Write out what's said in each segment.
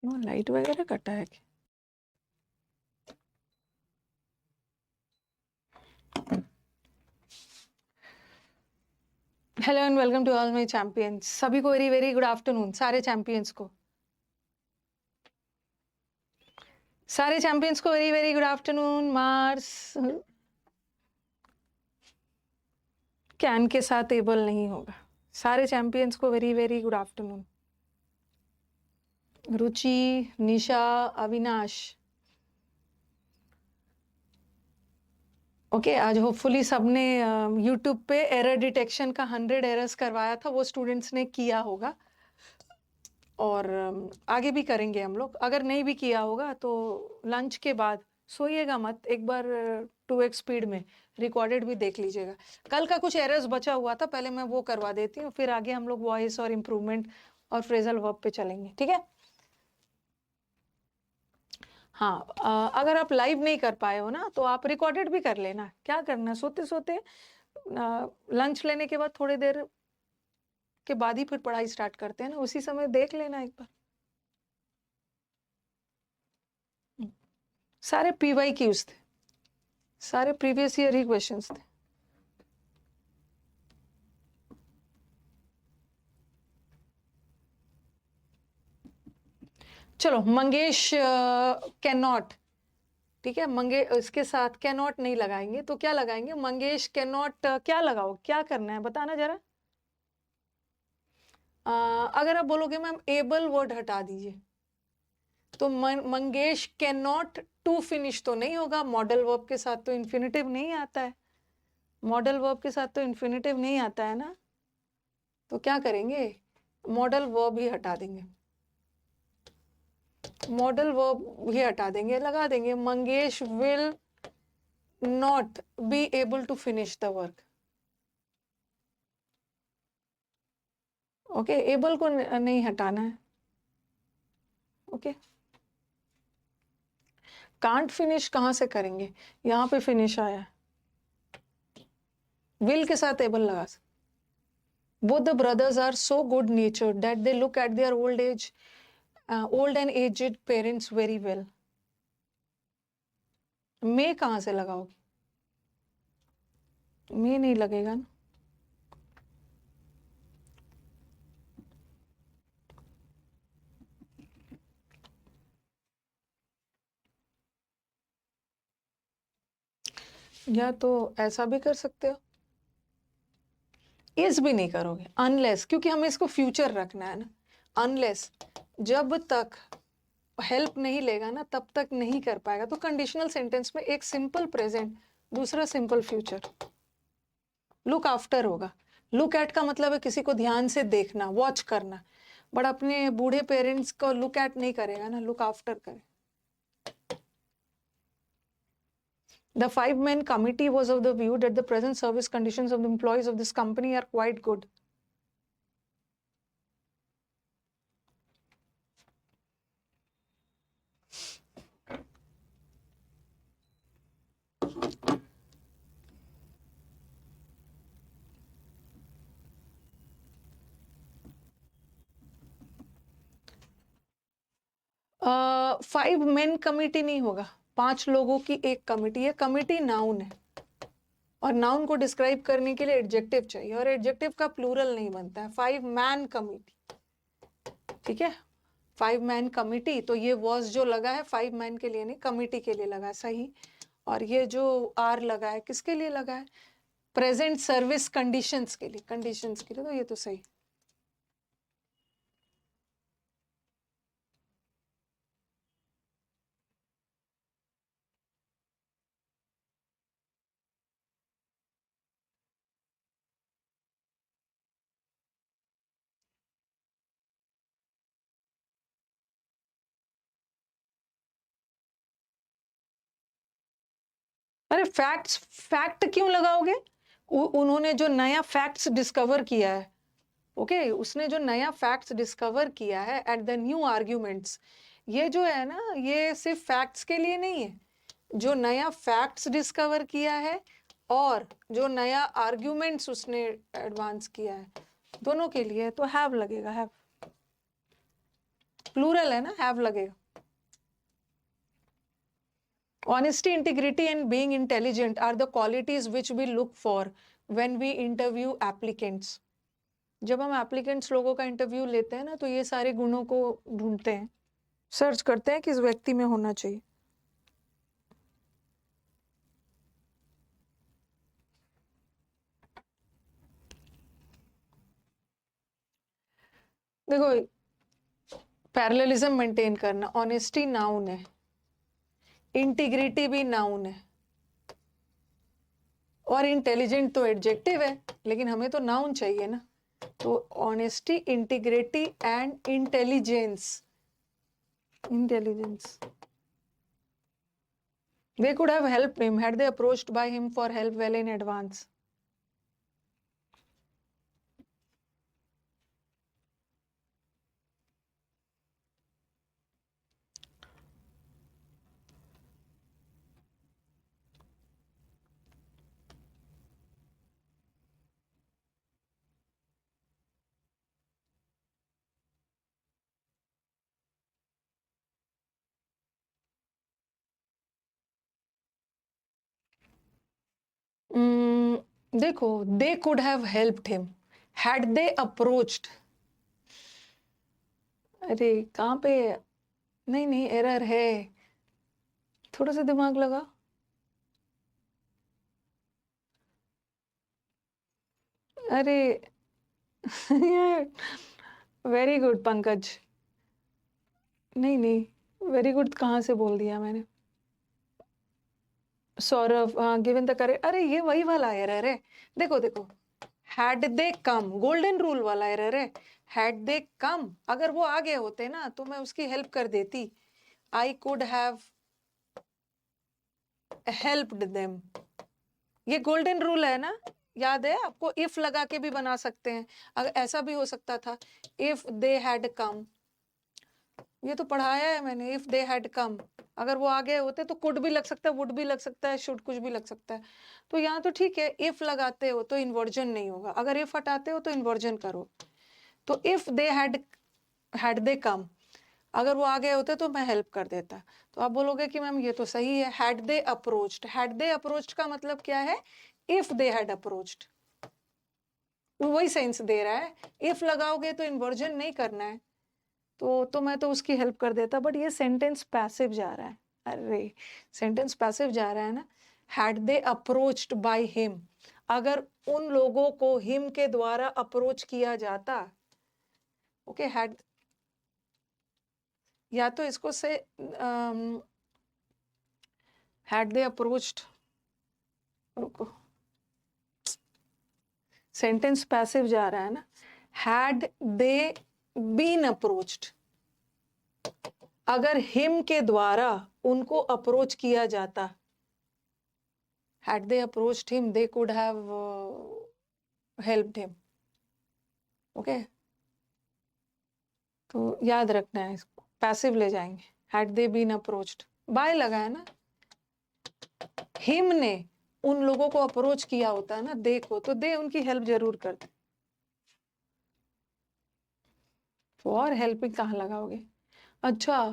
वो लाइट वगैरह कटा है क्या? Hello and welcome to all my champions. सभी को वेरी वेरी गुड आफ्टरनून। सारे चैंपियंस को वेरी वेरी गुड आफ्टरनून। मार्स कैन के साथ एबल नहीं होगा। सारे चैंपियंस को very very good afternoon. Ruchi, Nisha, Avinash, okay आज होपफुली सबने यूट्यूब पे एरर डिटेक्शन का 100 एरर्स करवाया था, वो स्टूडेंट्स ने किया होगा और आगे भी करेंगे हम लोग। अगर नहीं भी किया होगा तो लंच के बाद सोइएगा मत, एक बार 2x स्पीड में रिकॉर्डेड भी देख लीजिएगा। कल का कुछ एरर्स बचा हुआ था, पहले मैं वो करवा देती हूँ, फिर आगे हम लोग वॉइस और इम्प्रूवमेंट और फ्रेजल वर्ब पे चलेंगे, ठीक है? हाँ, अगर आप लाइव नहीं कर पाए हो ना तो आप रिकॉर्डेड भी कर लेना। क्या करना, सोते सोते लंच लेने के बाद थोड़ी देर के बाद ही फिर पढ़ाई स्टार्ट करते हैं ना, उसी समय देख लेना एक बार। सारे पीवाई क्यूज थे, सारे प्रीवियस ईयर ही क्वेश्चंस थे। चलो, मंगेश कैन नॉट, ठीक है? इसके साथ कैन नॉट नहीं लगाएंगे तो क्या लगाएंगे? मंगेश कैन नॉट क्या लगाओ, क्या करना है बताना जरा। अगर आप बोलोगे मैम एबल वर्ड हटा दीजिए तो Mangesh can not to finish तो नहीं होगा। मॉडल वर्ब के साथ तो इन्फिनिटिव नहीं आता है, मॉडल वर्ब के साथ तो इन्फिनिटिव नहीं आता है ना, तो क्या करेंगे? मॉडल वर्ब ही हटा देंगे, मॉडल वर्ब ही हटा देंगे, लगा देंगे Mangesh will not be able to finish the work. Okay, able को नहीं हटाना है। ओके, कांट फिनिश कहां से करेंगे? यहां पे फिनिश आया है, विल के साथ एबल लगा सकते। Both the brothers are so good natured that they look at their old and aged parents very well. may कहां से लगाओगे? may नहीं लगेगा ना। या तो ऐसा भी कर सकते हो, इस भी नहीं करोगे अनलेस, क्योंकि हमें इसको फ्यूचर रखना है ना। अनलेस जब तक हेल्प नहीं लेगा ना तब तक नहीं कर पाएगा। तो कंडीशनल सेंटेंस में एक सिंपल प्रेजेंट, दूसरा सिंपल फ्यूचर। लुक आफ्टर होगा। लुक एट का मतलब है किसी को ध्यान से देखना, वॉच करना, बट अपने बूढ़े पेरेंट्स को लुक एट नहीं करेगा ना, लुक आफ्टर करे। The 5-man committee was of the view that the present service conditions of the employees of this company are quite good. Five main committee नहीं होगा, 5 लोगों की एक कमिटी है। कमिटी नाउन है और नाउन को डिस्क्राइब करने के लिए एडजेक्टिव चाहिए, और एडजेक्टिव का प्लूरल नहीं बनता है। 5-man कमिटी, ठीक है? 5-man कमिटी, तो ये वॉज जो लगा है 5 मैन के लिए नहीं, कमिटी के लिए लगा, सही। और ये जो आर लगा है किसके लिए लगा है? प्रेजेंट सर्विस कंडीशंस के लिए, कंडीशंस के लिए, तो ये तो सही। अरे फैक्ट क्यों लगाओगे? उन्होंने जो नया फैक्ट्स डिस्कवर किया है, ओके, उसने जो नया फैक्ट्स डिस्कवर किया है एट द न्यू आर्ग्यूमेंट्स, ये जो है ना, ये सिर्फ फैक्ट्स के लिए नहीं है। जो नया फैक्ट्स डिस्कवर किया है और जो नया आर्ग्यूमेंट्स उसने एडवांस किया है, दोनों के लिए तो हैव लगेगा, हैव। प्लूरल है ना, हैव लगेगा। Honesty, integrity and being intelligent are the qualities which we look for when we interview applicants. जब हम एप्लीकेंट्स लोगों का इंटरव्यू लेते हैं ना, तो ये सारे गुणों को ढूंढते हैं, सर्च करते हैं कि इस व्यक्ति में होना चाहिए। देखो, पैरेललिज्म मेंटेन करना, ऑनेस्टी नाउन है, इंटीग्रिटी भी नाउन है, और इंटेलिजेंट तो एडजेक्टिव है, लेकिन हमें तो नाउन चाहिए ना। तो honesty, integrity and intelligence, they could have helped him had they approached by him for help well in advance. देखो, they could have helped him had they approached. अरे कहाँ पे, नहीं नहीं, एरर है, थोड़ा सा दिमाग लगा। अरे वेरी गुड पंकज, नहीं नहीं, वेरी गुड कहाँ से बोल दिया मैंने। सौरभ, गिवन द करेक्ट, अरे ये वही वाला एरर है। देखो देखो, had they come, golden rule वाला एरर है। हैड दे कम, अगर वो आगे होते ना तो मैं उसकी हेल्प कर देती। I could have helped them, ये गोल्डन रूल है ना, याद है आपको। इफ लगा के भी बना सकते हैं, अगर ऐसा भी हो सकता था, इफ दे हैड कम, ये तो पढ़ाया है मैंने। इफ दे हैड कम, अगर वो आगे होते तो कुड भी लग सकता है, वुड भी लग सकता है, शुड कुछ भी लग सकता है। तो यहाँ तो ठीक है, इफ लगाते हो तो इन्वर्जन नहीं होगा, अगर इफ हटाते हो तो इन्वर्जन करो। तो इफ दे हैड दे कम, अगर वो आगे होते तो मैं हेल्प कर देता। तो आप बोलोगे कि मैम ये तो सही है, had they approached, had they approached का मतलब क्या है, इफ दे हैड अप्रोच्ड, वही सेंस दे रहा है। इफ लगाओगे तो इन्वर्जन नहीं करना है, तो मैं तो उसकी हेल्प कर देता। बट ये सेंटेंस पैसिव जा रहा है, अरे सेंटेंस पैसिव जा रहा है ना। Had they approached by him, अगर उन लोगों को हिम के द्वारा अप्रोच किया जाता, ओके, या तो इसको से हैड दे अप्रोच्ड, रुको, सेंटेंस पैसिव जा रहा है ना। हैड दे बीन अप्रोच्ड, अगर हिम के द्वारा उनको अप्रोच किया जाता, had they approached him they could have helped him, okay। तो याद रखना है इसको, पैसिव ले जाएंगे। had they been approached, by लगा है ना, हिम ने उन लोगों को अप्रोच किया होता है ना दे को, तो दे उनकी हेल्प जरूर करते। फॉर हेल्पिंग कहाँ लगाओगे, अच्छा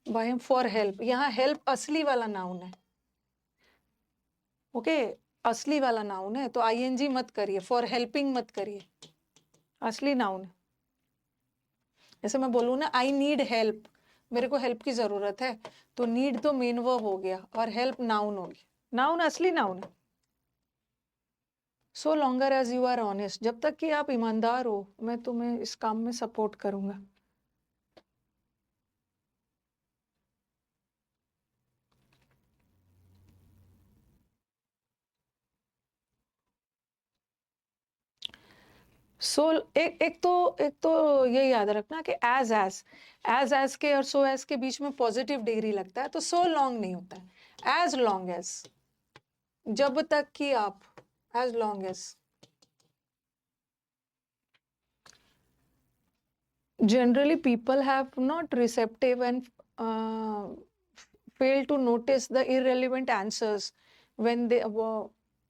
बाय फॉर हेल्प, यहाँ हेल्प असली वाला नाउन है, ओके, असली वाला नाउन है, तो आईएनजी मत करिए, फॉर हेल्पिंग मत करिए, असली नाउन है। जैसे मैं बोलूँ ना, आई नीड हेल्प, मेरे को हेल्प की जरूरत है, तो नीड तो मेन वर्ब हो गया और हेल्प नाउन हो गया, नाउन असली नाउन है। So longer as you are honest, जब तक कि आप ईमानदार हो मैं तुम्हें इस काम में सपोर्ट करूंगा। सो एक तो ये याद रखना कि एज के और सो एज के बीच में पॉजिटिव डिग्री लगता है, तो सो लॉन्ग नहीं होता है, एज लॉन्ग एज, जब तक कि आप, as long as. Generally, people have not receptive and fail to notice the irrelevant answers when they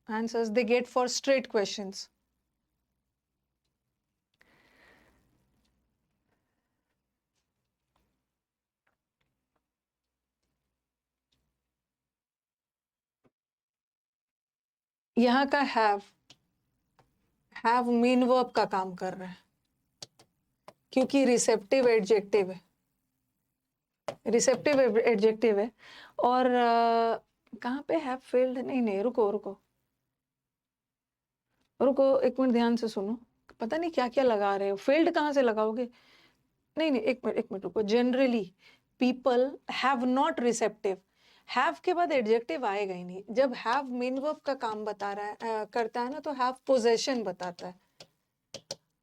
answers they get for straight questions. यहाँ का हैव मेन वर्ब का काम कर रहा है क्योंकि रिसेप्टिव एडजेक्टिव है, रिसेप्टिव एडजेक्टिव है। और कहाँ पे हैव फेल्ड, नहीं रुको रुको रुको, एक मिनट ध्यान से सुनो, पता नहीं क्या क्या लगा रहे हो, फेल्ड कहाँ से लगाओगे, नहीं एक मिनट रुको। Generally people have not receptive, have के बाद एडजेक्टिव आएगा ही नहीं। जब हैव मेन वर्ब का काम बता रहा है करता है ना, तो हैव पोजेशन बताता है।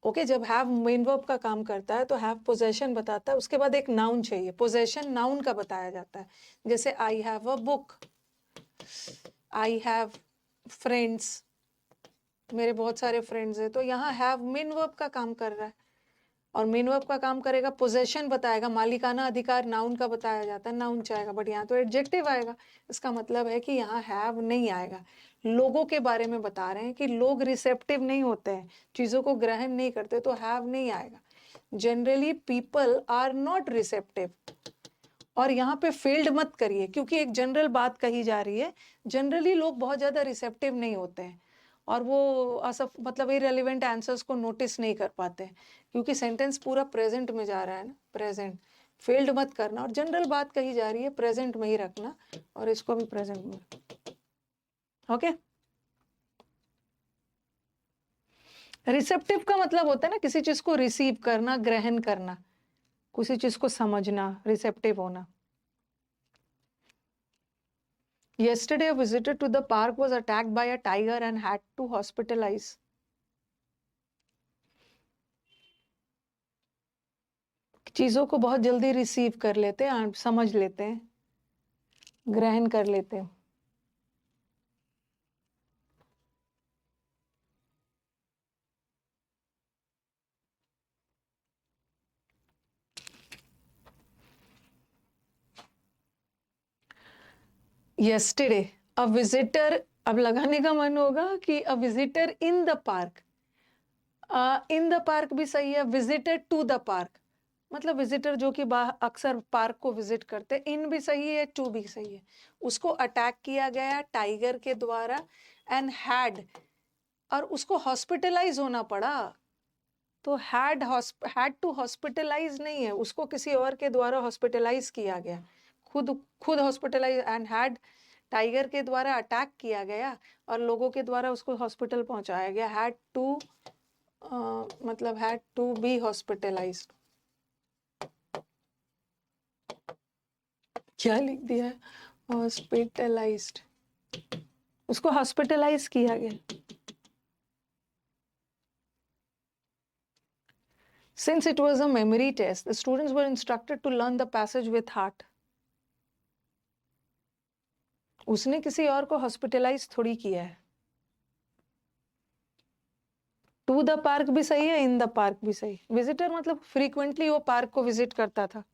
ओके, जब हैव मेन वर्ब का काम करता है तो हैव पोजेशन बताता है, उसके बाद एक नाउन चाहिए, पोजेशन नाउन का बताया जाता है। जैसे I have a book, I have friends, मेरे बहुत सारे फ्रेंड्स हैं, तो यहाँ हैव मेन वर्ब का काम कर रहा है। और मेन वर्ब का काम करेगा, पोजेशन बताएगा, मालिकाना अधिकार नाउन का बताया जाता है, नाउन चाहेगा, बट यहाँ तो एडजेक्टिव आएगा। इसका मतलब है कि यहाँ हैव नहीं आएगा। लोगों के बारे में बता रहे हैं कि लोग रिसेप्टिव नहीं होते हैं, चीजों को ग्रहण नहीं करते, तो हैव नहीं आएगा। Generally people are not receptive. और यहाँ पे फेल्ड मत करिए, क्योंकि एक जनरल बात कही जा रही है। जनरली लोग बहुत ज्यादा रिसेप्टिव नहीं होते हैं और वो मतलब इररिलेवेंट आंसर्स को नोटिस नहीं कर पाते, क्योंकि सेंटेंस पूरा प्रेजेंट में जा रहा है ना, प्रेजेंट। फेल्ड मत करना, और जनरल बात कही जा रही है प्रेजेंट में ही रखना, और इसको भी प्रेजेंट में। ओके, रिसेप्टिव का मतलब होता है ना किसी चीज को रिसीव करना, ग्रहण करना, किसी चीज को समझना, रिसेप्टिव होना। Yesterday, a visitor to the park was attacked by a tiger and had to hospitalize. चीजों को बहुत जल्दी रिसीव कर लेते हैं, समझ लेते हैं, ग्रहण कर लेते हैं। Yesterday, a visitor, अब लगाने का मन होगा कि a visitor in the park, in the park भी सही है, विजिटर टू द पार्क, मतलब विजिटर जो कि अक्सर पार्क को विजिट करते हैं, इन भी सही है, टू भी सही है। उसको अटैक किया गया टाइगर के द्वारा, एंड हैड, और उसको हॉस्पिटलाइज होना पड़ा, तो हैड टू हॉस्पिटलाइज नहीं है, उसको किसी और के द्वारा हॉस्पिटलाइज किया गया, खुद हॉस्पिटलाइज, एंड हैड टाइगर के द्वारा अटैक किया गया और लोगों के द्वारा उसको हॉस्पिटल पहुंचाया गया। हैड टू मतलब हैड टू बी हॉस्पिटलाइज्ड, क्या लिख दिया है, हॉस्पिटलाइज्ड, उसको हॉस्पिटलाइज किया गया। Since it was a memory test, the students were instructed to learn the passage with heart. उसने किसी और को हॉस्पिटलाइज थोड़ी किया है। टू द पार्क भी सही है, इन द पार्क भी सही। विजिटर मतलब फ्रीक्वेंटली वो पार्क को विजिट करता था।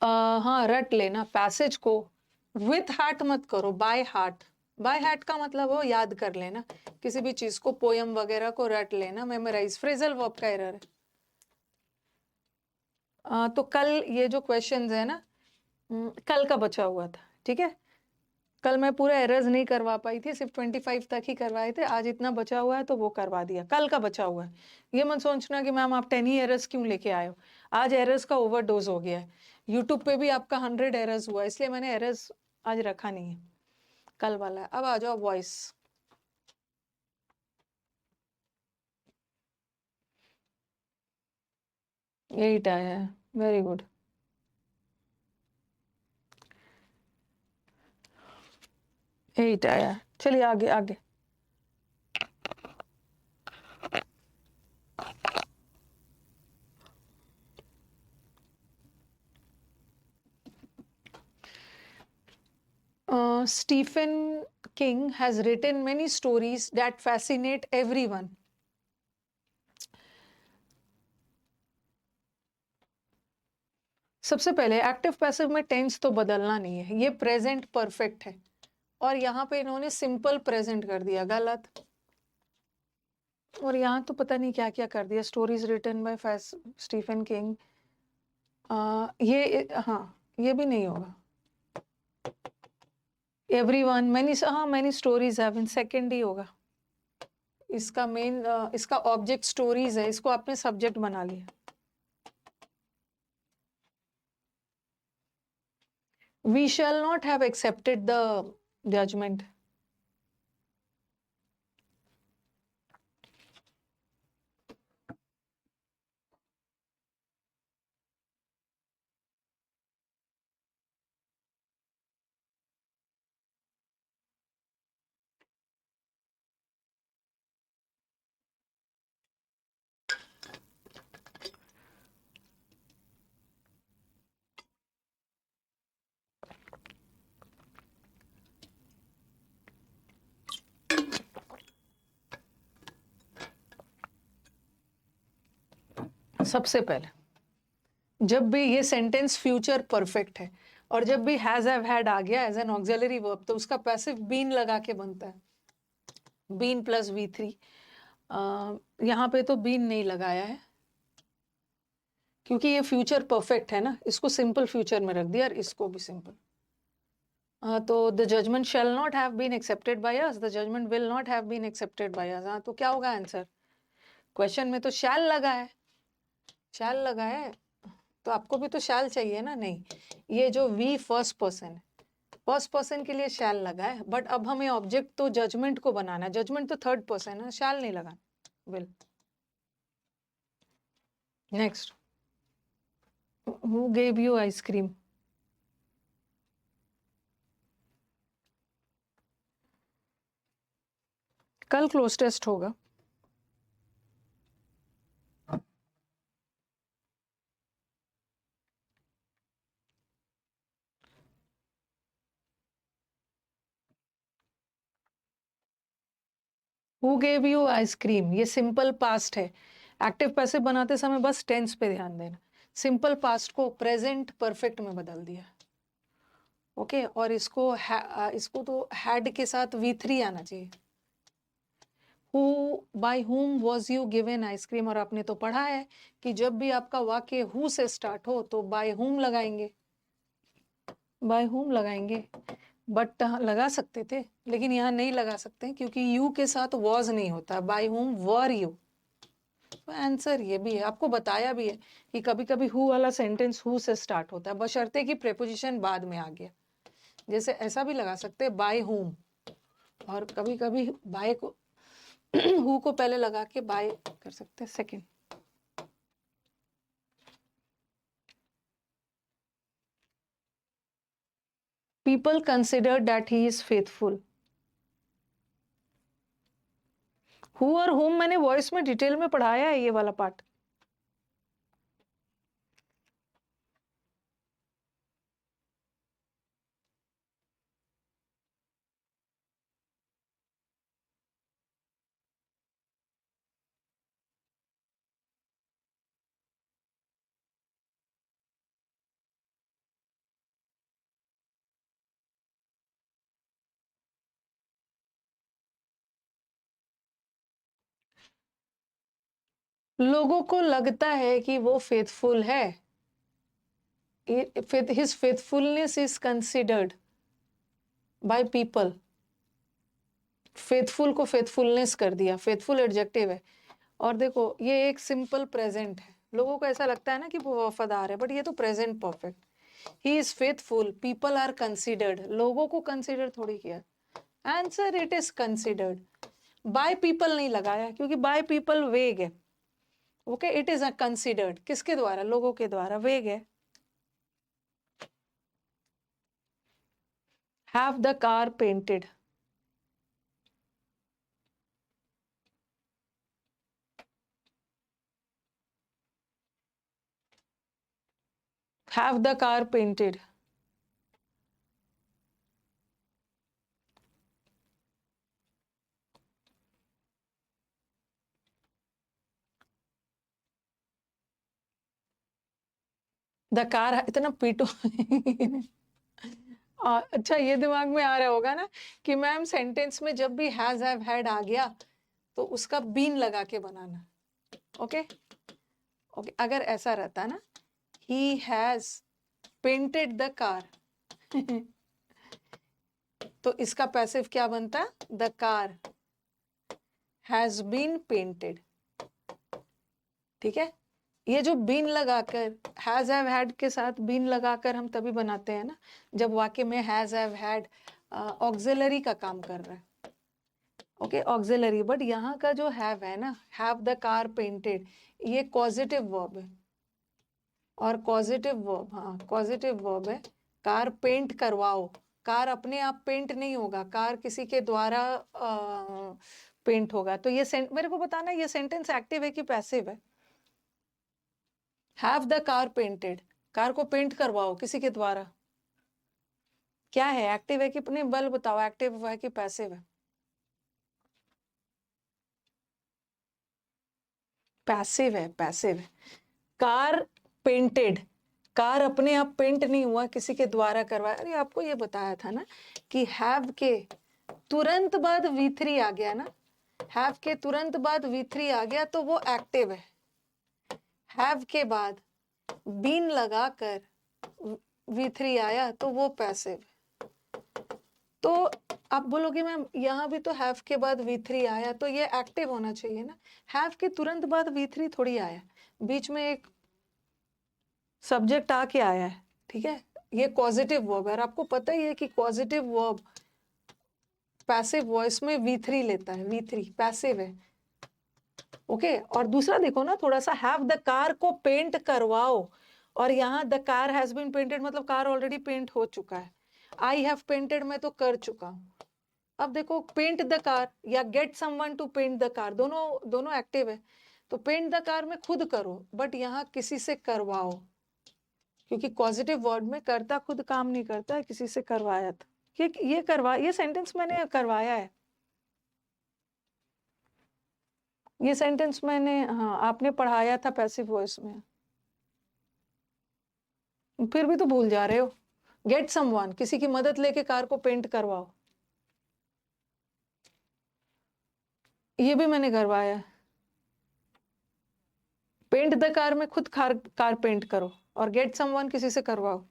हाँ, रट लेना पैसेज को, विथ हार्ट मत करो, बाय हार्ट। बाय हार्ट का मतलब हो याद कर लेना, किसी भी चीज को, पोयम वगैरह को रट लेना, मेमोराइज। फ्रेजल वर्ब का एरर है। तो कल ये जो क्वेश्चंस है ना, कल का बचा हुआ था, ठीक है। कल मैं पूरा एरर्स नहीं करवा पाई थी, सिर्फ 25 तक ही करवाए थे। आज इतना बचा हुआ है तो वो करवा दिया, कल का बचा हुआ है। ये मत सोचना कि मैम आप 10 ही एरर्स क्यों लेके आए हो। आज एरर्स का ओवरडोज हो गया है, यूट्यूब पे भी आपका 100 एरर्स हुआ, इसलिए मैंने एरर्स आज रखा नहीं है, कल वाला है। अब आ जाओ वॉइस। एट आया है, वेरी गुड। एट आया है, चलिए आगे आगे। Stephen King has written many stories that fascinate everyone. सबसे पहले एक्टिव पैसिव में टेंस तो बदलना नहीं है, ये प्रेजेंट परफेक्ट है और यहाँ पे इन्होंने सिंपल प्रेजेंट कर दिया, गलत। और यहाँ तो पता नहीं क्या क्या कर दिया, stories written by Stephen King, हाँ ये भी नहीं होगा। Everyone, many stories have been, second ही होगा। इसका मेन इसका ऑब्जेक्ट स्टोरीज है, इसको आपने सब्जेक्ट बना लिया। We shall not have accepted the judgment. सबसे पहले जब भी ये सेंटेंस फ्यूचर परफेक्ट है और जब भी हैज हैव हैड आ गया एज एन ऑक्सिलरी वर्ब तो उसका पैसिव बीन लगा के बनता है, बीन प्लस V3। यहाँ पे तो बीन नहीं लगाया है क्योंकि ये फ्यूचर परफेक्ट है ना, इसको सिंपल फ्यूचर में रख दिया और इसको भी सिंपल। तो the judgement shall not have been accepted by us, the judgement will not have been accepted by us. तो क्या होगा आंसर? क्वेश्चन में तो शैल लगा है, शैल लगा है तो आपको भी तो शैल चाहिए ना। नहीं, ये जो वी फर्स्ट पर्सन है, फर्स्ट पर्सन के लिए शैल लगा है, बट अब हमें ऑब्जेक्ट तो जजमेंट को बनाना है, जजमेंट तो थर्ड पर्सन है, शैल नहीं लगाना, will. Next, who gave you ice cream? कल क्लोज टेस्ट होगा। हु गेव यू आइसक्रीम, ये सिंपल पास्ट है। एक्टिव पैसिव बनाते समय बस टेंस पे ध्यान देना, सिंपल पास्ट को प्रेजेंट परफेक्ट में बदल दिया। ओके, और इसको तो हैड के साथ V3 आना चाहिए। Who, by whom was you given ice cream, और आपने तो पढ़ा है कि जब भी आपका वाक्य हु से स्टार्ट हो तो बाय हुम लगाएंगे, बाय हुम लगाएंगे। बट लगा सकते थे लेकिन यहाँ नहीं लगा सकते क्योंकि यू के साथ वॉज नहीं होता, बाय हुम वर यू। तो आंसर ये भी है, आपको बताया भी है कि कभी कभी हु वाला सेंटेंस हु से स्टार्ट होता है, बशर्ते कि प्रेपोजिशन बाद में आ गया। जैसे ऐसा भी लगा सकते हैं बाय हुम, और कभी कभी बाय को हु को पहले लगा के बाय कर सकते हैं second. People consider that he is faithful. Who और whom मैंने वॉइस में डिटेल में पढ़ाया है, ये वाला पार्ट। लोगों को लगता है कि वो फेथफुल है, his faithfulness is considered by people। Faithful को फेथफुलनेस कर दिया, फेथफुल एडजेक्टिव है। और देखो ये एक सिंपल प्रेजेंट है, लोगों को ऐसा लगता है ना कि वो वफादार है, बट ये तो present perfect. He is faithful, people are considered, लोगों को कंसिडर थोड़ी किया। Answer it is considered. By people नहीं लगाया क्योंकि बाय पीपल वेग है। Okay, it is a considered, किसके द्वारा? लोगों के द्वारा, वेग है। Have the car painted, have the car painted. The car, इतना पीटो अच्छा, ये दिमाग में आ रहा होगा ना कि मैम सेंटेंस में जब भी हैज हैव हैड आ गया तो उसका बीन लगा के बनाना। ओके ओके, अगर ऐसा रहता ना, he has painted the car तो इसका पैसिव क्या बनता? The car has been painted. ठीक है, ये जो बीन लगाकर, हैज हैव हैड के साथ बीन लगाकर हम तभी बनाते हैं ना जब वाक्य में हैज हैव हैड ऑक्सिलरी का काम कर रहा है। Okay, auxiliary. बट यहाँ का जो हैव है ना, हैव द कार पेंटेड, ये कॉजेटिव वर्ब है। और कॉजेटिव वर्ब, हाँ कॉजेटिव वर्ब है। कार पेंट करवाओ, कार अपने आप पेंट नहीं होगा, कार किसी के द्वारा पेंट होगा। तो ये मेरे को बताना, ये सेंटेंस एक्टिव है कि पैसिव है? Have the car painted, car को पेंट करवाओ किसी के द्वारा, क्या है? एक्टिव है कि नहीं? बल बताओ, एक्टिव है कि पैसिव है? पैसिव है, पैसिव है। कार पेंटेड, कार अपने आप पेंट नहीं हुआ, किसी के द्वारा करवाया। अरे आपको ये बताया था ना कि हैव के तुरंत बाद V3 आ गया ना, हैव के तुरंत बाद V3 आ गया तो वो एक्टिव है। हैव के बाद बीन लगाकर V3 आया तो वो पैसिव। तो आप बोलोगे मैम यहाँ भी तो हैव के बाद V3 आया तो ये एक्टिव होना चाहिए ना। हैव के तुरंत बाद V3 थोड़ी आया, बीच में एक सब्जेक्ट आके आया है। ठीक है, ये पॉजिटिव वर्ब है और आपको पता ही है कि पॉजिटिव वर्ब पैसिव वॉइस में V3 लेता है, V3 पैसिव है। ओके, और दूसरा देखो ना थोड़ा सा, हैव द कार को पेंट करवाओ, और यहाँ the car has been painted मतलब कार ऑलरेडी पेंट हो चुका है। आई हैव पेंटेड मैं तो कर चुका हूँ। अब देखो, पेंट द कार या get someone to paint the car, दोनों दोनों एक्टिव है। तो पेंट द कार में खुद करो, बट यहाँ किसी से करवाओ, क्योंकि पॉजिटिव वर्ड में करता खुद काम नहीं करता है, किसी से करवाया था। ये करवा, ये सेंटेंस मैंने करवाया है, ये सेंटेंस मैंने, हाँ आपने पढ़ाया था पैसिव वॉइस में, फिर भी तो भूल जा रहे हो। गेट समवन, किसी की मदद लेके कार को पेंट करवाओ, ये भी मैंने करवाया है। पेंट द कार में खुद कार पेंट करो, और गेट समवन किसी से करवाओ।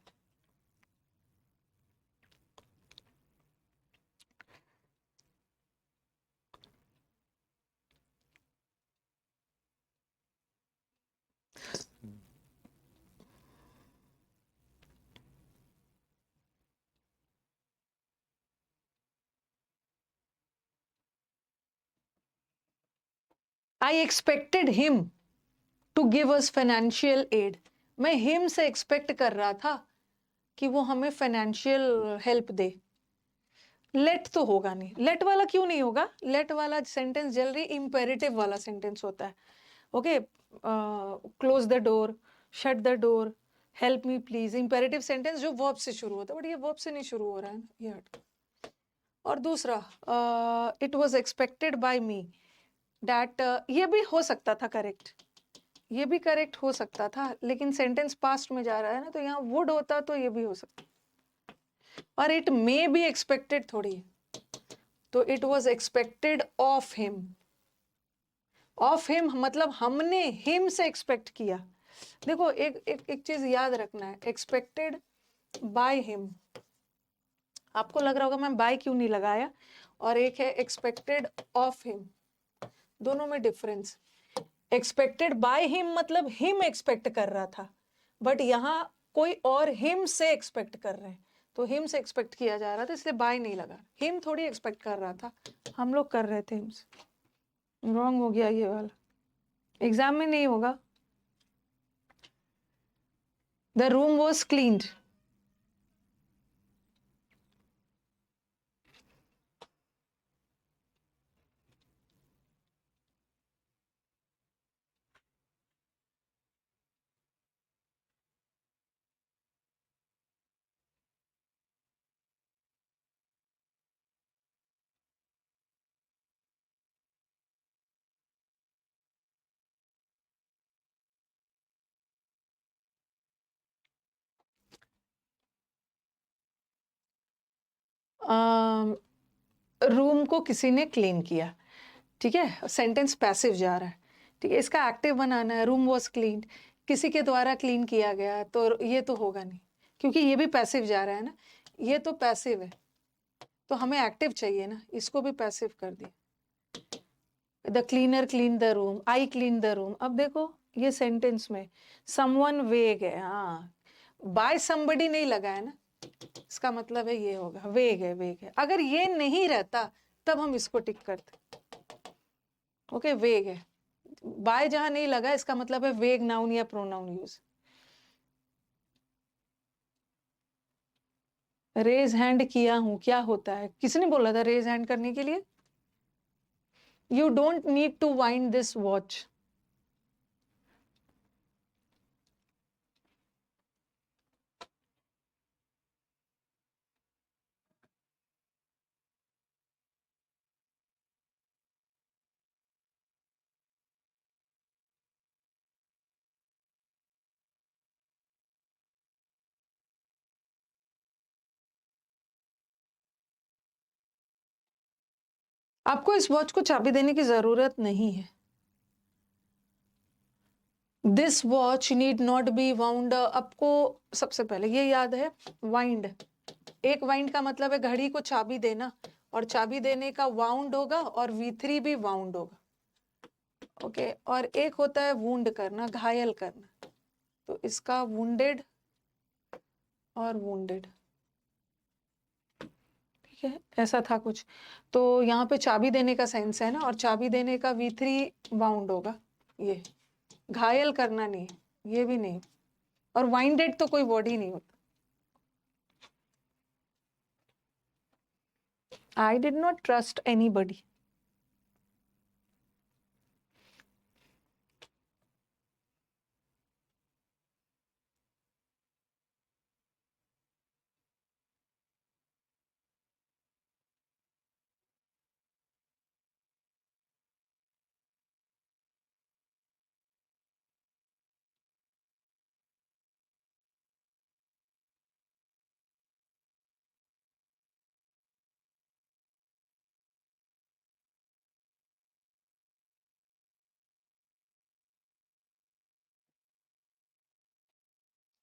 I expected him to give us financial aid, मैं हिम से एक्सपेक्ट कर रहा था कि वो हमें फाइनेंशियल हेल्प दे। लेट तो होगा नहीं, लेट वाला क्यों नहीं होगा? लेट वाला सेंटेंस जनरली इंपेरेटिव वाला सेंटेंस होता है। Okay, close the door, shut the door, help me please, imperative sentence जो वर्ब से शुरू होता है, बट ये वर्ब से नहीं शुरू हो रहा है ना, ये हट। और दूसरा, it was expected bye me that, ये भी हो सकता था करेक्ट, ये भी करेक्ट हो सकता था, लेकिन सेंटेंस पास्ट में जा रहा है ना, तो यहाँ वुड होता तो ये भी हो सकता। और इट मे बी एक्सपेक्टेड थोड़ी, तो it was expected of him. Of him मतलब हमने हिम से एक्सपेक्ट किया। देखो एक एक एक चीज याद रखना है, एक्सपेक्टेड बाय हिम, आपको लग रहा होगा मैं बाय क्यों नहीं लगाया, और एक है एक्सपेक्टेड ऑफ हिम, दोनों में डिफरेंस। एक्सपेक्टेड बाय हिम मतलब हिम एक्सपेक्ट कर रहा था, बट यहाँ कोई और हिम से एक्सपेक्ट कर रहे हैं, तो हिम से एक्सपेक्ट किया जा रहा था इसलिए बाय नहीं लगा। हिम थोड़ी एक्सपेक्ट कर रहा था, हम लोग कर रहे थे हिम से। रॉन्ग हो गया ये वाला, एग्जाम में नहीं होगा। The room was cleaned, room को किसी ने क्लीन किया, ठीक है, सेंटेंस पैसिव जा रहा है, ठीक है, इसका एक्टिव बनाना है, रूम वॉज क्लीन, किसी के द्वारा क्लीन किया गया, तो ये तो होगा नहीं क्योंकि ये भी पैसिव जा रहा है ना, ये तो पैसिव है, तो हमें एक्टिव चाहिए ना, इसको भी पैसिव कर दिया। The cleaner clean the room, I clean the room. अब देखो ये सेंटेंस में समवन वेग है, हाँ, बाय समबडी नहीं लगा है ना, इसका मतलब है ये होगा, वेग है, वेग है। अगर ये नहीं रहता तब हम इसको टिक करते, ओके, वेग है, बाय जहां नहीं लगा इसका मतलब है वेग नाउन या प्रोनाउन यूज। रेज हैंड किया हूं, क्या होता है, किसने बोला था रेज हैंड करने के लिए? You don't need to wind this watch. आपको इस वॉच को चाबी देने की जरूरत नहीं है। This watch need not be wound, आपको सबसे पहले ये याद है, वाइंड, एक वाइंड का मतलब है घड़ी को चाबी देना, और चाबी देने का वाउंड होगा और V3 भी वाउंड होगा, ओके, और एक होता है वुंड करना, घायल करना, तो इसका वुंडेड और वुंडेड, ठीक है, ऐसा था कुछ। तो यहाँ पे चाबी देने का सेंस है ना, और चाबी देने का V3 वाउंड होगा, ये घायल करना नहीं, ये भी नहीं, और वाइंडेड तो कोई वर्ड ही नहीं होता। I did not trust anybody.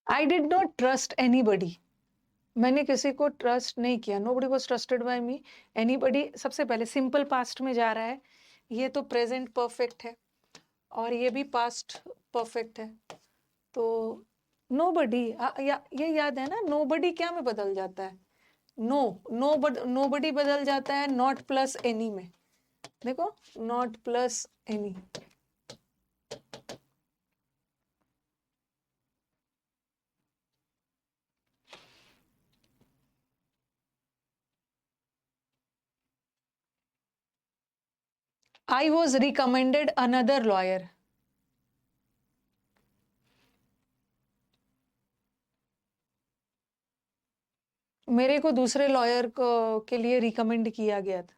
I did not trust anybody. मैंने किसी को ट्रस्ट नहीं किया, nobody was trusted by me. Anybody सबसे पहले सिंपल पास्ट में जा रहा है, ये तो प्रेजेंट परफेक्ट है और ये भी पास्ट परफेक्ट है, तो nobody, ये याद है ना, nobody क्या में बदल जाता है, nobody बदल जाता है not प्लस any में, देखो not plus any। I was recommended another lawyer. मेरे को दूसरे लॉयर को के लिए रिकमेंड किया गया था।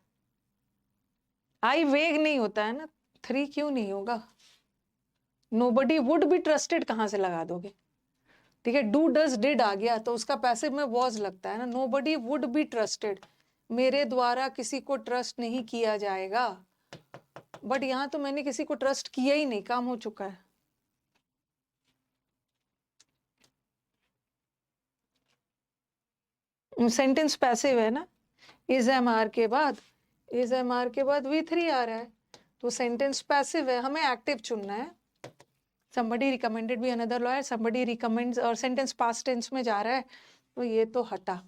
आई वेग नहीं होता है ना, 3 क्यों नहीं होगा? नोबडी वुड बी ट्रस्टेड कहाँ से लगा दोगे? ठीक है, डू डज डिड आ गया तो उसका पैसिव में वॉज लगता है ना, नोबडी वुड बी ट्रस्टेड, मेरे द्वारा किसी को ट्रस्ट नहीं किया जाएगा, बट यहाँ तो मैंने किसी को ट्रस्ट किया ही नहीं, काम हो चुका है। सेंटेंस पैसिव है ना, इज एम आर के बाद, इज एम आर के बाद V3 आ रहा है, तो सेंटेंस पैसिव है, हमें एक्टिव चुनना है। somebody recommended भी another lawyer, somebody recommends, और सेंटेंस पास्ट टेंस में जा रहा है, तो ये तो हटा।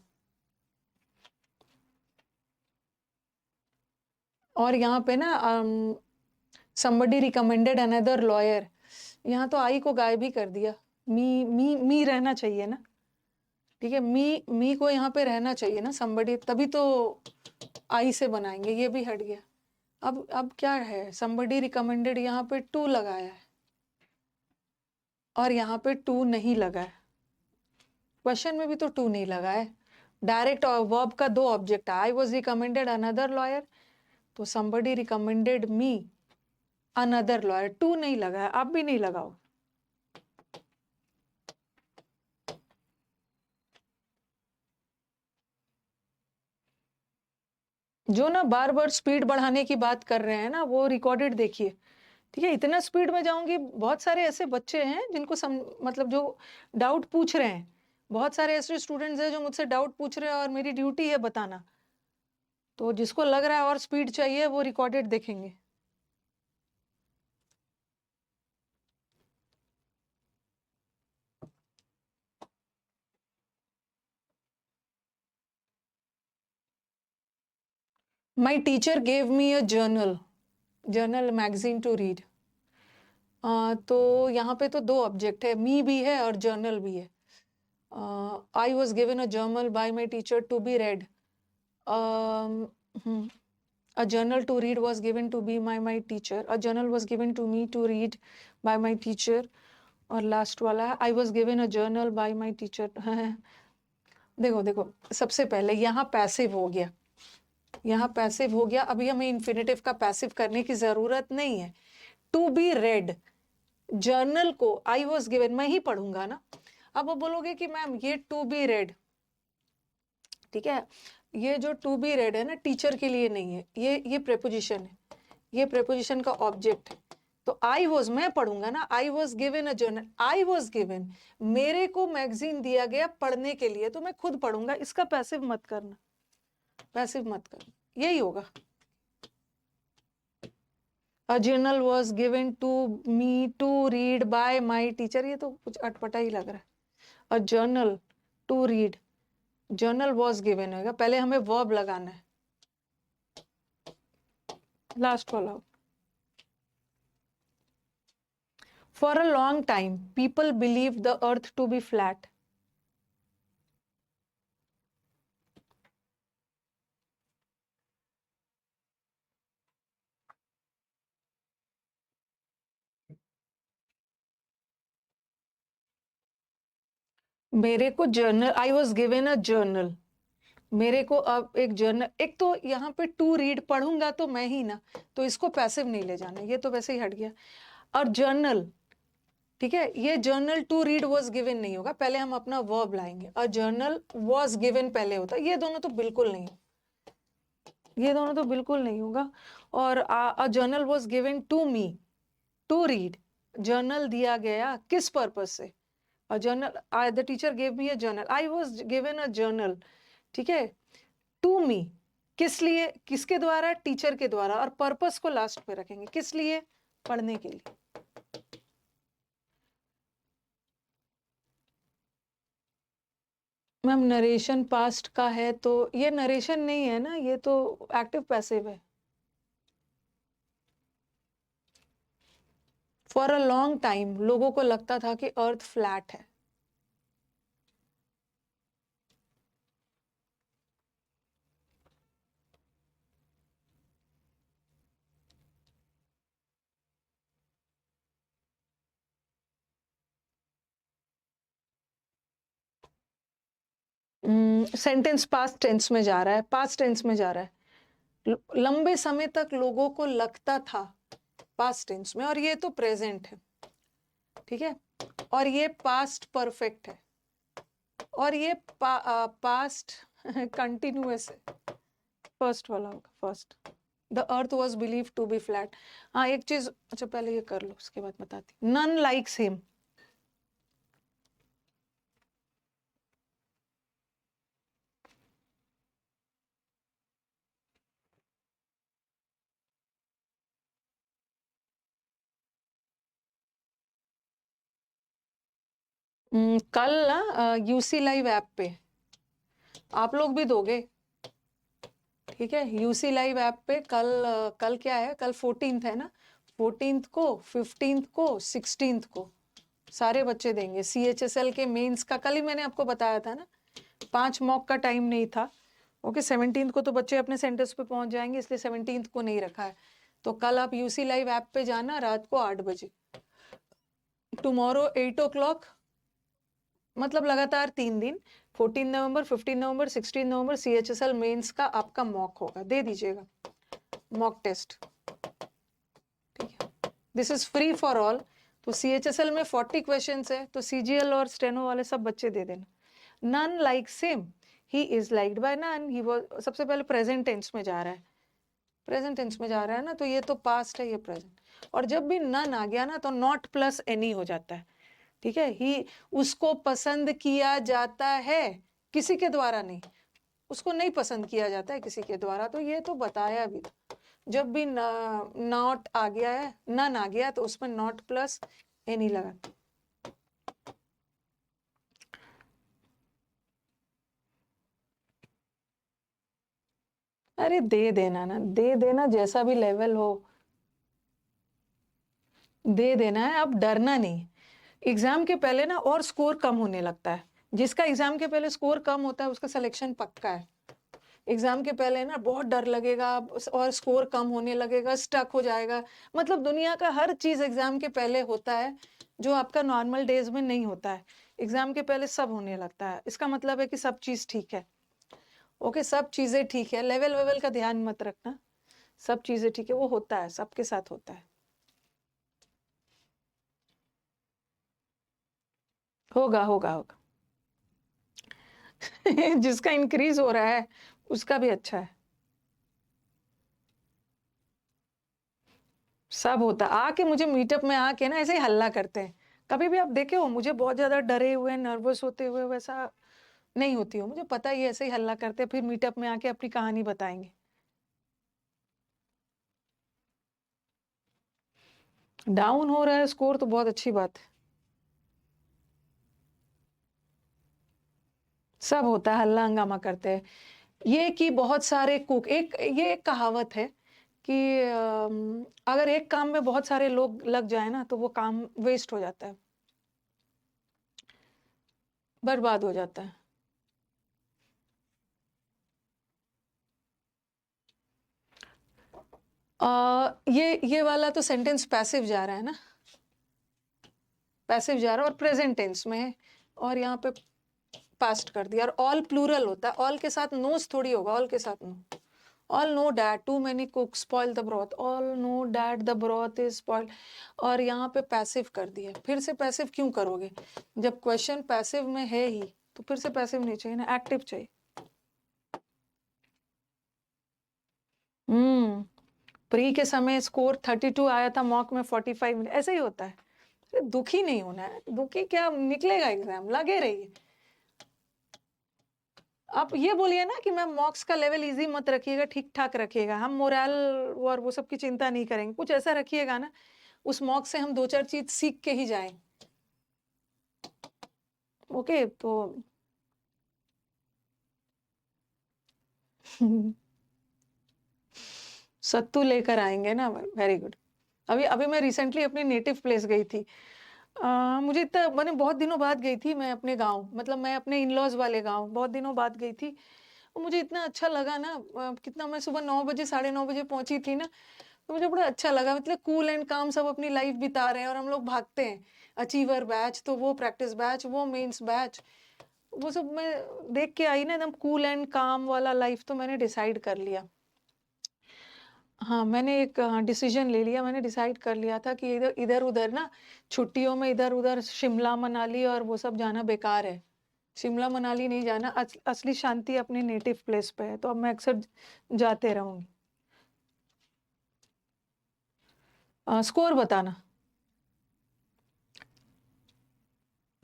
और यहाँ पे ना somebody recommended another lawyer, यहाँ तो आई को गायब ही कर दिया, मी रहना चाहिए ना, ठीक है, मी को यहाँ पे रहना चाहिए ना, somebody, तभी तो आई से बनाएंगे, ये भी हट गया। अब क्या है, somebody recommended यहाँ पे टू लगाया है और यहाँ पे टू नहीं लगा है, क्वेश्चन में भी तो टू नहीं लगा है, डायरेक्ट वर्ब का 2 ऑब्जेक्ट है, I was recommended another lawyer, तो somebody recommended me another lawyer, to नहीं लगा है, आप भी नहीं लगाओ। जो ना बार बार स्पीड बढ़ाने की बात कर रहे हैं ना, वो रिकॉर्डेड देखिए, ठीक है। इतना स्पीड में जाऊंगी, बहुत सारे ऐसे बच्चे हैं जिनको मतलब जो डाउट पूछ रहे हैं, बहुत सारे ऐसे स्टूडेंट्स हैं जो मुझसे डाउट पूछ रहे हैं और मेरी ड्यूटी है बताना। तो जिसको लग रहा है और स्पीड चाहिए वो रिकॉर्डेड देखेंगे। My teacher gave me a journal magazine to read. तो यहाँ पे तो दो ऑब्जेक्ट है, मी भी है और जर्नल भी है। I was given a journal by my teacher to be read. A journal to read was given to be by my teacher. A journal was given to me to read by my teacher. और last वाला है, I was given a journal by my teacher. देखो देखो, सबसे पहले यहाँ passive हो गया, यहाँ पैसिव हो गया। अभी हमें इन्फिनेटिव का पैसिव करने की जरूरत नहीं है। टू बी रेड, जर्नल को आई वॉज गिवन, मैं ही पढ़ूंगा ना। अब वो बोलोगे कि मैम ये टू बी रेड, ठीक है, ये जो टू बी रेड है ना, टीचर के लिए नहीं है, ये प्रेपोजिशन है, ये प्रेपोजिशन का ऑब्जेक्ट है। तो आई वॉज, मैं पढ़ूंगा ना, आई was given a journal, I was given, मेरे को मैगजीन दिया गया पढ़ने के लिए, तो मैं खुद पढ़ूंगा। इसका पैसिव मत करना, पैसिव मत करना, यही होगा। A journal was given to me to read by my teacher, ये तो कुछ अटपटा ही लग रहा है। A journal to read, journal was given होगा, पहले हमें verb लगाना है, लास्ट वाला। For a long time, people believed the earth to be flat. मेरे को journal, I was given a journal, मेरे को अब एक जर्नल, एक तो यहाँ पे टू रीड पढ़ूंगा तो मैं ही ना, तो इसको पैसिव नहीं ले जाना, ये तो वैसे ही हट गया। और जर्नल, ठीक है, ये journal to read was given नहीं होगा, पहले हम अपना वर्ब लाएंगे। अ जर्नल वॉज गिवन पहले होता, ये दोनों तो बिल्कुल नहीं, ये दोनों तो बिल्कुल नहीं होगा। और a journal was given to me to read, journal दिया गया किस पर्पज से? A journal, the teacher gave me a journal, I was given a journal, ठीक है, टू मी, किस लिए, किसके द्वारा? टीचर के द्वारा। और पर्पस को लास्ट पे रखेंगे, किस लिए? पढ़ने के लिए। मैम नरेशन पास्ट का है तो ये नरेशन नहीं है ना, ये तो एक्टिव पैसिव है। फॉर अ लॉन्ग टाइम, लोगों को लगता था कि अर्थ फ्लैट है। सेंटेंस पास्ट टेंस में जा रहा है, पास्ट टेंस में जा रहा है। लंबे समय तक लोगों को लगता था, पास्ट टेंस में, और ये तो प्रेजेंट है, ठीक है, और ये पास्ट परफेक्ट है, और ये पास्ट कंटिन्यूअस है। फर्स्ट वाला होगा, first. The earth was believe to be flat. हाँ एक चीज, अच्छा पहले ये कर लो उसके बाद बताती। नन लाइक्स हिम, कल ना यूसी लाइव ऐप पे आप लोग भी दोगे, ठीक है, यूसी लाइव ऐप पे कल क्या है, कल 14th है ना, 14th को, 15th को, 16th को सारे बच्चे देंगे। CHSL के मेंस का कल ही मैंने आपको बताया था ना, 5 मॉक का टाइम नहीं था। ओके 17th को तो बच्चे अपने सेंटर्स पे पहुंच जाएंगे, इसलिए 17th को नहीं रखा है। तो कल आप यूसी लाइव ऐप पे जाना रात को 8 बजे, टुमारो 8 o'clock, मतलब लगातार 3 दिन, 14 नवंबर, 15 नवंबर, 16 नवंबर CHSL मेंस का आपका मॉक होगा, दे दीजिएगा मॉक टेस्ट, ठीक है। This is free for all. तो CHSL में 40 क्वेश्चंस है, तो CGL और स्टेनो वाले सब बच्चे दे देना। None like same, he is liked by none, he was, सबसे पहले प्रेजेंट टेंस में जा रहा है, प्रेजेंट टेंस में जा रहा है ना, तो ये तो पास्ट है, ये प्रेजेंट। और जब भी नन आ गया ना तो नॉट प्लस एनी हो जाता है, ठीक है। ही, उसको पसंद किया जाता है, किसी के द्वारा नहीं, उसको नहीं पसंद किया जाता है किसी के द्वारा, तो ये तो बताया भी था। जब भी नॉट आ गया है, नन आ गया, तो उसमें नॉट प्लस एनी लगा। अरे दे देना ना, दे देना, जैसा भी लेवल हो दे देना है, अब डरना नहीं। एग्जाम के पहले ना और स्कोर कम होने लगता है, जिसका एग्जाम के पहले स्कोर कम होता है उसका सिलेक्शन पक्का है। एग्जाम के पहले ना बहुत डर लगेगा और स्कोर कम होने लगेगा, स्टक हो जाएगा। मतलब दुनिया का हर चीज एग्जाम के पहले होता है, जो आपका नॉर्मल डेज में नहीं होता है, एग्जाम के पहले सब होने लगता है। इसका मतलब है कि सब चीज ठीक है, ओके, सब चीजें ठीक है, लेवल वेवल का ध्यान मत रखना, सब चीजें ठीक है, वो होता है, सबके साथ होता है। होगा होगा होगा। जिसका इंक्रीज हो रहा है उसका भी अच्छा है, सब होता। आके मुझे मीटअप में आके ना ऐसे ही हल्ला करते हैं, कभी भी आप देखे हो मुझे बहुत ज्यादा डरे हुए नर्वस होते हुए, वैसा नहीं होती हो, मुझे पता ही है, ऐसे ही हल्ला करते हैं, फिर मीटअप में आके अपनी कहानी बताएंगे। डाउन हो रहा है स्कोर तो बहुत अच्छी बात है, सब होता है, हल्ला हंगामा करते हैं। ये कि बहुत सारे कुक, ये एक कहावत है कि अगर एक काम में बहुत सारे लोग लग जाए ना तो वो काम वेस्ट हो जाता है, बर्बाद हो जाता है। ये वाला तो सेंटेंस पैसिव जा रहा है ना, पैसिव जा रहा है और प्रेजेंट टेंस में है, और यहाँ पे पास्ट कर दिया, और ऑल प्लूरल होता है, ऑल के साथ नोस थोड़ी होगा, ऑल के साथ know. All know that too many cook spoil the broth, all know that the broth is spoil. और यहाँ पे पैसिव कर दिया, फिर से पैसिव क्यों करोगे, जब क्वेश्चन पैसिव में है ही तो फिर से पैसिव नहीं चाहिए ना, एक्टिव चाहिए। प्री के समय स्कोर 32 आया था, मॉक में 45, ऐसे ही होता है। अरे दुखी नहीं होना है, दुखी क्या, निकलेगा एग्जाम, लगे रहिए। आप ये बोलिए ना कि मैम मॉक्स का लेवल इजी मत रखिएगा, ठीक ठाक रखिएगा, हम मोरल और वो सब की चिंता नहीं करेंगे, कुछ ऐसा रखिएगा ना, उस मॉक से हम दो चार चीज सीख के ही जाएं। ओके तो सत्तू लेकर आएंगे ना, वेरी गुड। अभी अभी मैं रिसेंटली अपनी नेटिव प्लेस गई थी। मुझे इतना, मैंने बहुत दिनों बाद गई थी मैं अपने गांव, मतलब मैं अपने इन लॉज वाले गांव बहुत दिनों बाद गई थी, और मुझे इतना अच्छा लगा ना। कितना, मैं सुबह 9 बजे 9:30 बजे पहुंची थी ना, तो मुझे बड़ा अच्छा लगा, मतलब कूल एंड काम, सब अपनी लाइफ बिता रहे हैं और हम लोग भागते हैं, अचीवर बैच तो वो प्रैक्टिस बैच, वो मेंस बैच, वो सब मैं देख के आई ना, एकदम कूल एंड काम वाला लाइफ, तो मैंने डिसाइड कर लिया। हाँ, मैंने एक डिसीजन ले लिया, मैंने डिसाइड कर लिया था कि इधर इधर उधर ना, छुट्टियों में इधर उधर शिमला मनाली और वो सब जाना बेकार है, शिमला मनाली नहीं जाना, असली शांति अपने नेटिव प्लेस पे है, तो अब मैं अक्सर जाते रहूंगी। स्कोर बताना,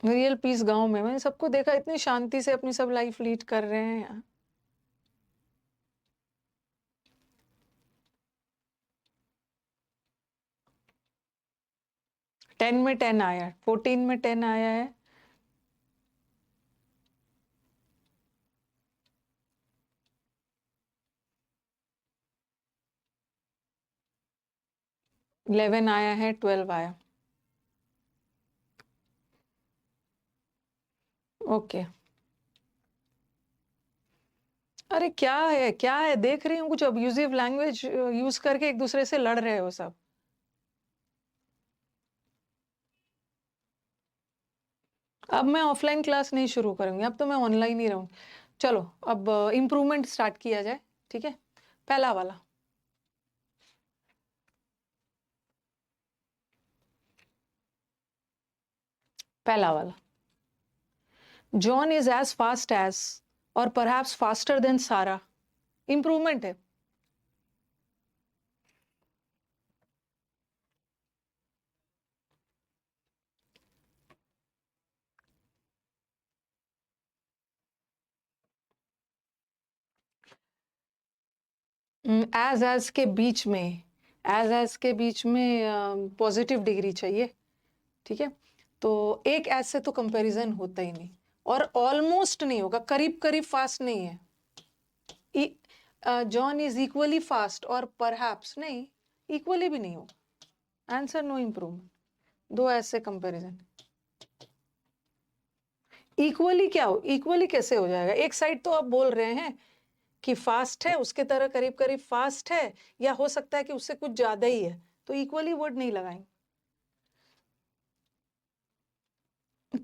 रियल पीस गांव में, मैंने सबको देखा इतनी शांति से अपनी सब लाइफ लीड कर रहे हैं। 10 में 10 आया है, 14 में 10 आया है, 11 आया है, 12 आया। ओके। अरे क्या है, देख रही हूँ कुछ अब्यूजिव लैंग्वेज यूज करके एक दूसरे से लड़ रहे हो सब। अब मैं ऑफलाइन क्लास नहीं शुरू करूंगी, अब तो मैं ऑनलाइन ही रहूंगी। चलो अब इम्प्रूवमेंट स्टार्ट किया जाए, ठीक है। पहला वाला, पहला वाला, John is as fast as और perhaps faster than Sara, improvement है। एज के बीच में पॉजिटिव डिग्री चाहिए, ठीक है। तो एक एज से तो कंपैरिजन होता ही नहीं, और ऑलमोस्ट नहीं होगा, करीब करीब फास्ट नहीं है। जॉन इज इक्वली फास्ट और परहैप्स नहीं, इक्वली भी नहीं होगा। Answer no improvement. दो ऐसे कंपैरिजन। इक्वली क्या हो, इक्वली कैसे हो जाएगा? एक साइड तो आप बोल रहे हैं कि फास्ट है, उसके तरह करीब करीब फास्ट है, या हो सकता है कि उससे कुछ ज्यादा ही है, तो इक्वली वर्ड नहीं लगाएंगे।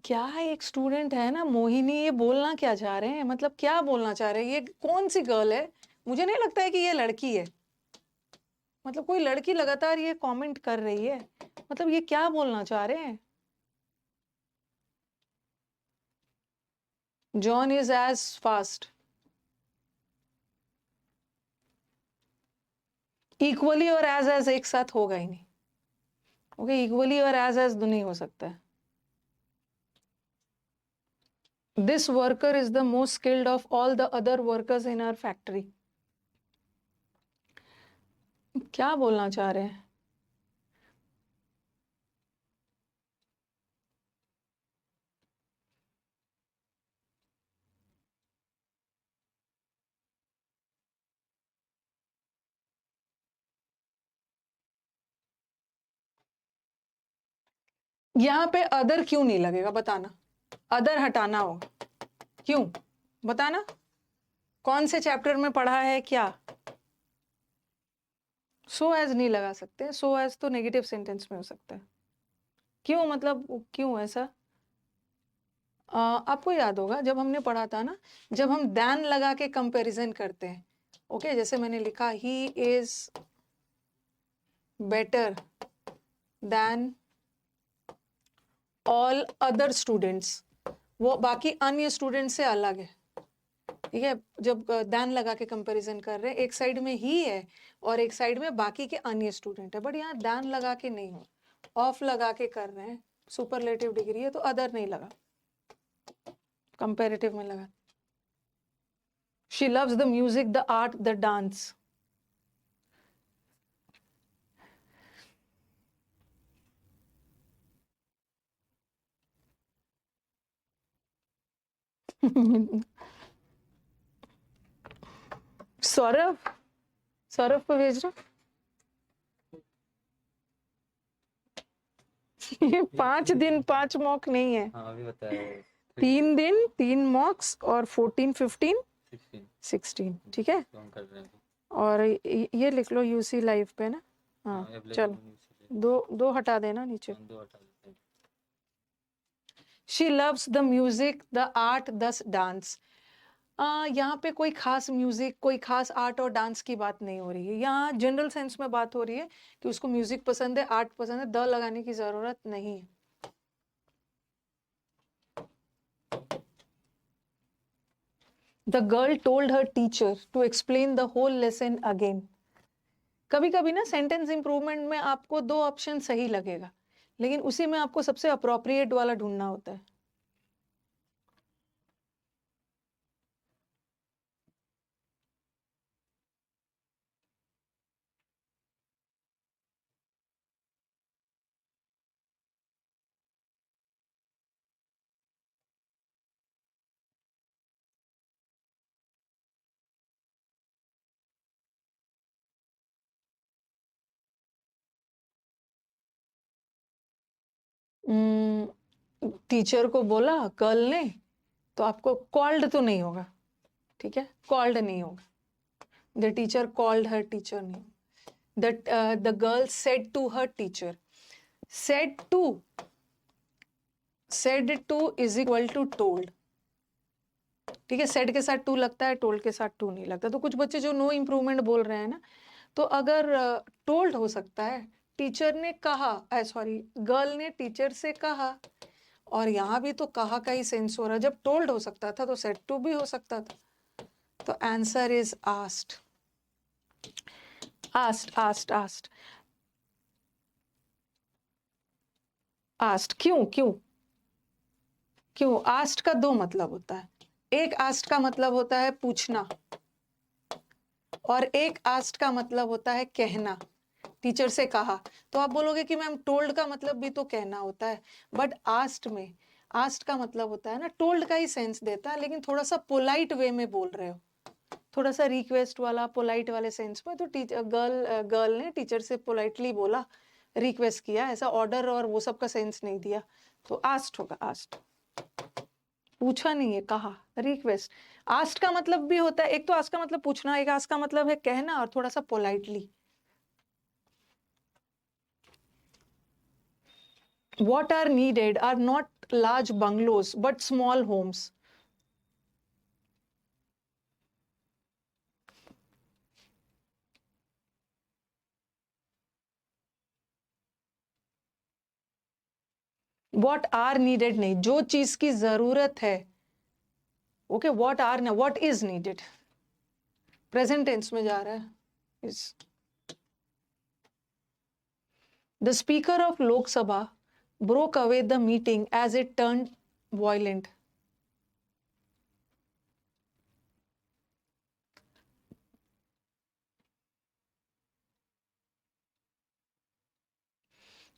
क्या है, एक स्टूडेंट है ना मोहिनी, ये बोलना क्या चाह रहे हैं, मतलब क्या बोलना चाह रहे हैं? ये कौन सी गर्ल है? मुझे नहीं लगता है कि ये लड़की है, मतलब कोई लड़की लगातार ये कमेंट कर रही है, मतलब ये क्या बोलना चाह रहे हैं? John is as fast, equally और एज एक साथ होगा ही नहीं। ओके, इक्वली और एज नहीं हो सकता है। This worker is the most skilled of all the other workers in our factory. क्या बोलना चाह रहे हैं? यहाँ पे अदर क्यों नहीं लगेगा, बताना। अदर हटाना होगा, क्यों बताना? कौन से चैप्टर में पढ़ा है क्या? सो एज नहीं लगा सकते, सो एज तो नेगेटिव सेंटेंस में हो सकता है। क्यों, मतलब क्यों ऐसा? आपको याद होगा जब हमने पढ़ा था ना, जब हम दैन लगा के कंपैरिजन करते हैं, ओके, जैसे मैंने लिखा he is better than all other students, वो बाकी अन्य स्टूडेंट से अलग है, ठीक है। जब दैन लगा के कंपैरिजन कर रहे हैं, एक साइड में ही है और एक साइड में बाकी के अन्य स्टूडेंट है, बट यहाँ दैन लगा के नहीं हो, ऑफ लगा के कर रहे हैं, सुपरलेटिव डिग्री है तो अदर नहीं लगा, कंपैरेटिव में लगा। She loves the music, the art, the dance. Saurabh, Saurabh को भेज रहा। ये 5 दिन 5 मॉक नहीं है। हाँ अभी बताया 3 दिन 3 मॉक्स और 14 15 16, ठीक है। तो हम कर रहे हैं और ये लिख लो यूसी लाइव पे ना। हाँ चलो, दो हटा देना नीचे। दो हटा देते हैं। She loves the music, the art, the dance. यहाँ पे कोई खास म्यूजिक, कोई खास आर्ट और डांस की बात नहीं हो रही है, यहाँ जनरल सेंस में बात हो रही है कि उसको म्यूजिक पसंद है, आर्ट पसंद है, द लगाने की जरूरत नहीं है। The girl told her teacher to explain the whole lesson again. कभी कभी ना सेंटेंस इंप्रूवमेंट में आपको 2 ऑप्शन सही लगेगा, लेकिन उसी में आपको सबसे अप्रोप्रिएट वाला ढूंढना होता है। टीचर को बोला गर्ल ने, तो आपको कॉल्ड तो नहीं होगा, ठीक है, कॉल्ड नहीं होगा। The teacher called her teacher नहीं। The girl said to her teacher. Said to is equal to told, ठीक है। सेड के साथ टू लगता है, टोल्ड के साथ टू नहीं लगता। तो कुछ बच्चे जो नो इम्प्रूवमेंट बोल रहे हैं ना, तो अगर टोल्ड हो सकता है, टीचर ने कहा, सॉरी गर्ल ने टीचर से कहा, और यहाँ भी तो कहा का ही सेंस हो रहा है, जब टोल्ड हो सकता था तो सेड टू भी हो सकता था। तो आंसर इज आस्क्ड। आस्क्ड क्यों क्यों क्यों? आस्क्ड का दो मतलब होता है। एक आस्क्ड का मतलब होता है पूछना, और एक आस्क्ड का मतलब होता है कहना, टीचर से कहा। तो आप बोलोगे कि मैम टोल्ड का मतलब भी तो कहना होता है, बट आस्क्ड में, आस्क्ड का मतलब होता है ना, टोल्ड का ही सेंस देता है, लेकिन थोड़ा सा पोलाइट वे में बोल रहे हो, थोड़ा सा रिक्वेस्ट वाला, पोलाइट वाले सेंस में। तो टीचर गर्ल ने टीचर से पोलाइटली बोला, रिक्वेस्ट किया, ऐसा ऑर्डर और वो सब का सेंस नहीं दिया। तो आस्क्ड होगा, आस्क्ड। पूछा नहीं है, कहा, रिक्वेस्ट। आस्क्ड का मतलब भी होता है, एक तो आस्क्ड का मतलब पूछना, एक आस्क्ड का मतलब है कहना और थोड़ा सा politely. What are needed are not large bungalows but small homes. What are needed नहीं, जो चीज की जरूरत है। ओके, what are ना, what is needed present tense में जा रहा है। is the speaker of Lok Sabha broke away the meeting as it turned violent.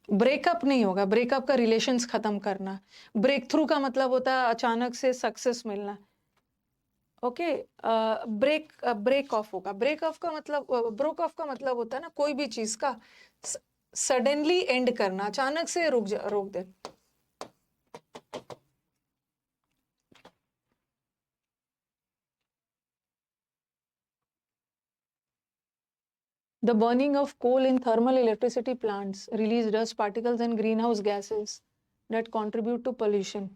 Breakup नहीं होगा, ब्रेकअप का रिलेशंस खत्म करना। ब्रेक थ्रू का मतलब होता है अचानक से सक्सेस मिलना। ओके, ब्रेक ऑफ होगा। ब्रेक ऑफ का मतलब, ब्रोक ऑफ का मतलब होता है ना कोई भी चीज का सडनली एंड करना, अचानक से रोक दे। The burning of coal in thermal electricity plants release dust particles and greenhouse gases that contribute to pollution.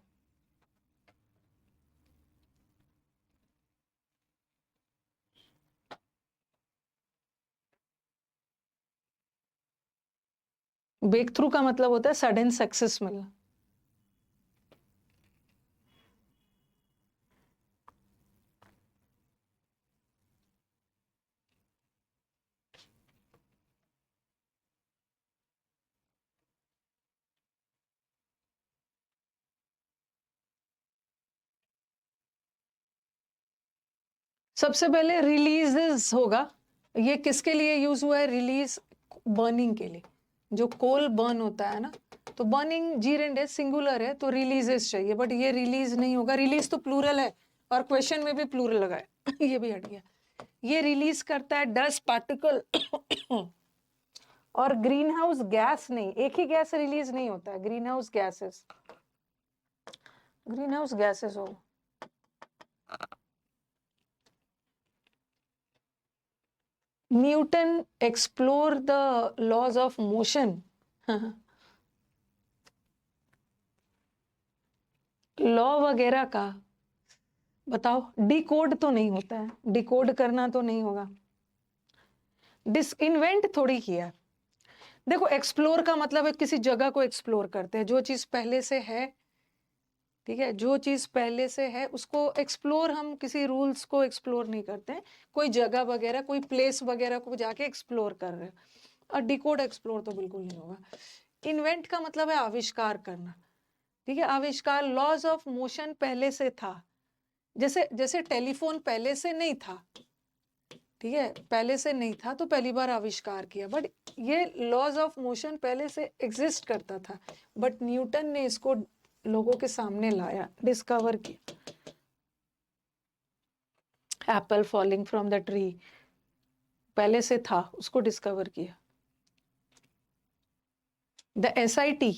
Break through का मतलब होता है सडन सक्सेस मिलना। सबसे पहले रिलीजेस होगा। ये किसके लिए यूज हुआ है? रिलीज बर्निंग के लिए। जो कोल बर्न होता है ना, तो बर्निंग जीरेंड है, सिंगुलर है, तो रिलीजेस चाहिए, बट ये रिलीज नहीं होगा। रिलीज तो प्लूरल है और क्वेश्चन में भी प्लूरल लगा है। ये भी हट गया। ये रिलीज करता है डस्ट पार्टिकल और ग्रीन हाउस गैस नहीं, एक ही गैस रिलीज नहीं होता है, greenhouse gases, greenhouse gases हो। Newton explore the laws of motion. Law वगैरह का बताओ। डिकोड तो नहीं होता है, डिकोड करना तो नहीं होगा। डिस इन्वेंट थोड़ी किया। देखो, एक्सप्लोर का मतलब है किसी जगह को एक्सप्लोर करते हैं, जो चीज पहले से है, ठीक है, जो चीज पहले से है उसको एक्सप्लोर, हम किसी रूल्स को एक्सप्लोर नहीं करते हैं, कोई जगह वगैरह, कोई प्लेस वगैरह को जाके एक्सप्लोर कर रहे हैं। और डिकोड एक्सप्लोर तो बिल्कुल नहीं होगा। इन्वेंट का मतलब है आविष्कार करना, ठीक है, आविष्कार। लॉज ऑफ मोशन पहले से था, जैसे जैसे टेलीफोन पहले से नहीं था, ठीक है, पहले से नहीं था तो पहली बार आविष्कार किया, बट ये लॉज ऑफ मोशन पहले से एग्जिस्ट करता था, बट न्यूटन ने इसको लोगों के सामने लाया, डिस्कवर किया। Apple falling from the tree पहले से था, उसको डिस्कवर किया। The SIT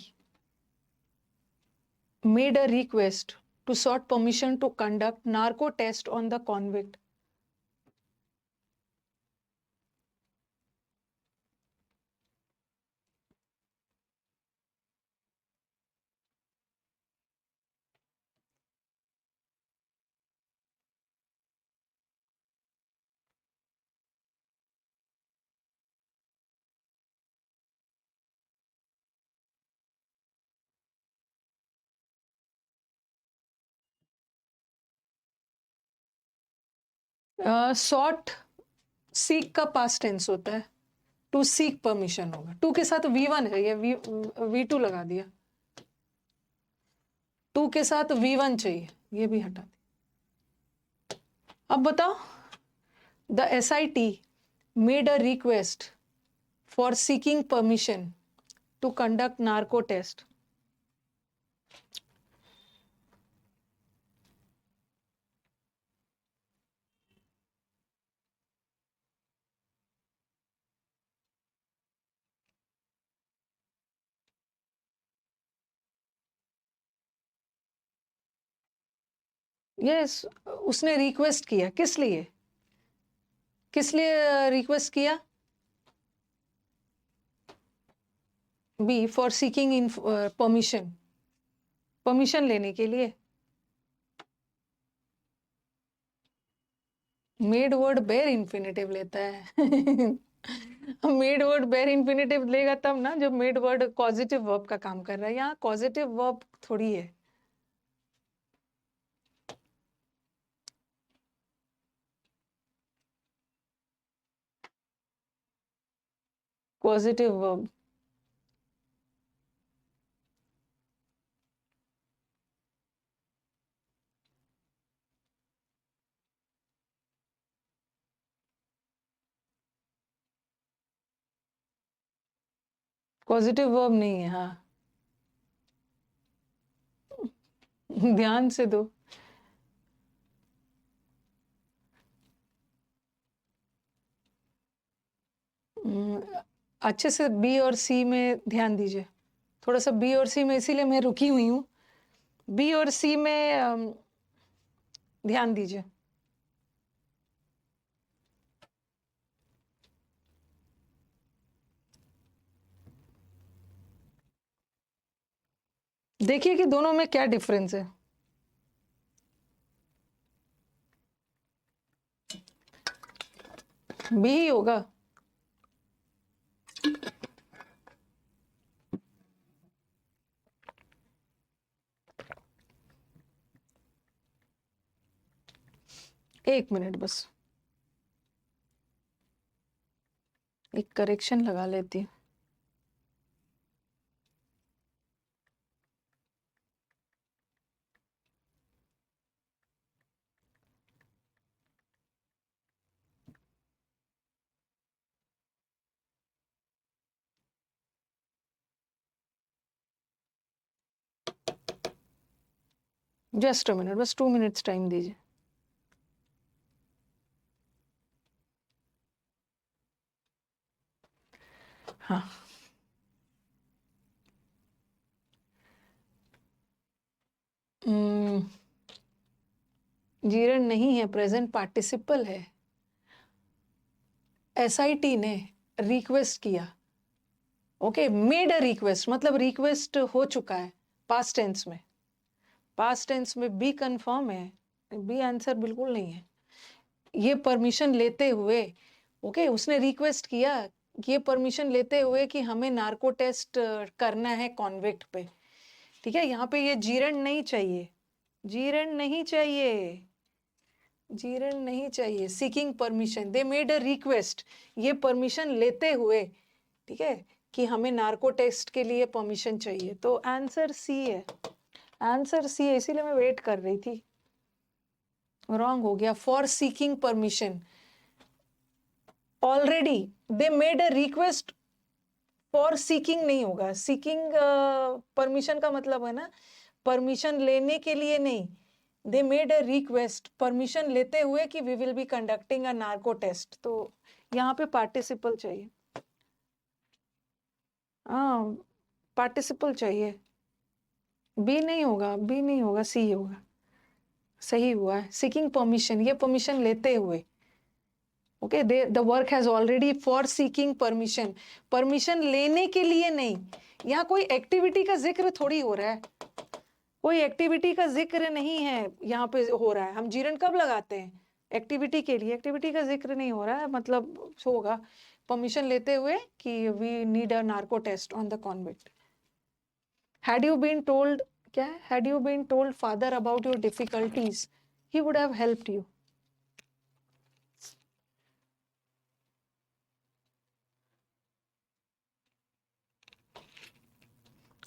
made a request to sought permission to conduct narco test on the convict. Sought seek का पास्ट टेंस होता है, टू सीक परमिशन होगा। टू के साथ V1 है, ये V2 लगा दिया, टू के साथ V1 चाहिए, ये भी हटा दिया। अब बताओ, the SIT made a request for seeking permission to conduct narco test. Yes, उसने रिक्वेस्ट किया, किस लिए, किस लिए रिक्वेस्ट किया? B, for seeking in permission, permission लेने के लिए। मेड वर्ड बेयर इन्फिनेटिव लेता है। मेड वर्ड बेयर इन्फिनेटिव लेगा तब ना, जब मेड वर्ड कॉजेटिव वर्ब का काम कर रहा है। यहाँ कॉजेटिव वर्ब थोड़ी है। पॉजिटिव वर्ब, पॉजिटिव वर्ब नहीं है। हाँ, ध्यान से दो। अच्छे से बी और सी में ध्यान दीजिए। थोड़ा सा बी और सी में, इसीलिए मैं रुकी हुई हूँ। बी और सी में ध्यान दीजिए। देखिए कि दोनों में क्या डिफरेंस है। बी ही होगा। एक मिनट बस, एक करेक्शन लगा लेती हूँ। जस्ट अ मिनट, बस 2 मिनट्स टाइम दीजिए। हाँ, जीरन नहीं है, प्रेजेंट पार्टिसिपल है। SIT ने रिक्वेस्ट किया। ओके, मेड अ रिक्वेस्ट मतलब रिक्वेस्ट हो चुका है पास्ट टेंस में। पास्ट टेंस में बी कंफर्म है, बी आंसर बिल्कुल नहीं है। ये परमिशन लेते हुए, ओके, उसने रिक्वेस्ट किया, ये परमिशन लेते हुए कि हमें नार्को टेस्ट करना है कॉन्विक्ट पे। ठीक है, यहाँ पे ये जीरन नहीं चाहिए, जीरन नहीं चाहिए, जीरन नहीं चाहिए। Seeking permission, they made a request, ये परमिशन लेते हुए, ठीक है, कि हमें नार्को टेस्ट के लिए परमिशन चाहिए। तो आंसर सी है, आंसर सी है, इसीलिए मैं वेट कर रही थी। रॉन्ग हो गया। For seeking permission, already they made a request, for seeking नहीं होगा। सीकिंग परमिशन का मतलब है ना, परमिशन लेने के लिए नहीं। They made a request, permission लेते हुए कि we will be conducting a narco test. तो यहाँ पे पार्टिसिपल चाहिए। हाँ, पार्टिसिपल चाहिए। बी नहीं होगा, बी नहीं होगा, सी होगा। सही हुआ है, सीकिंग परमिशन, ये परमिशन लेते हुए। Okay, the work has already, for seeking permission, permission लेने के लिए नहीं। यहाँ कोई एक्टिविटी का जिक्र थोड़ी हो रहा है, कोई एक्टिविटी का जिक्र नहीं है यहाँ पे हो रहा है। हम जीरन कब लगाते हैं? एक्टिविटी के लिए। एक्टिविटी का जिक्र नहीं हो रहा है, मतलब होगा परमिशन लेते हुए कि we need a narco test on the convict. Had you been told, क्या है, had you been told father about your difficulties, he would have helped you.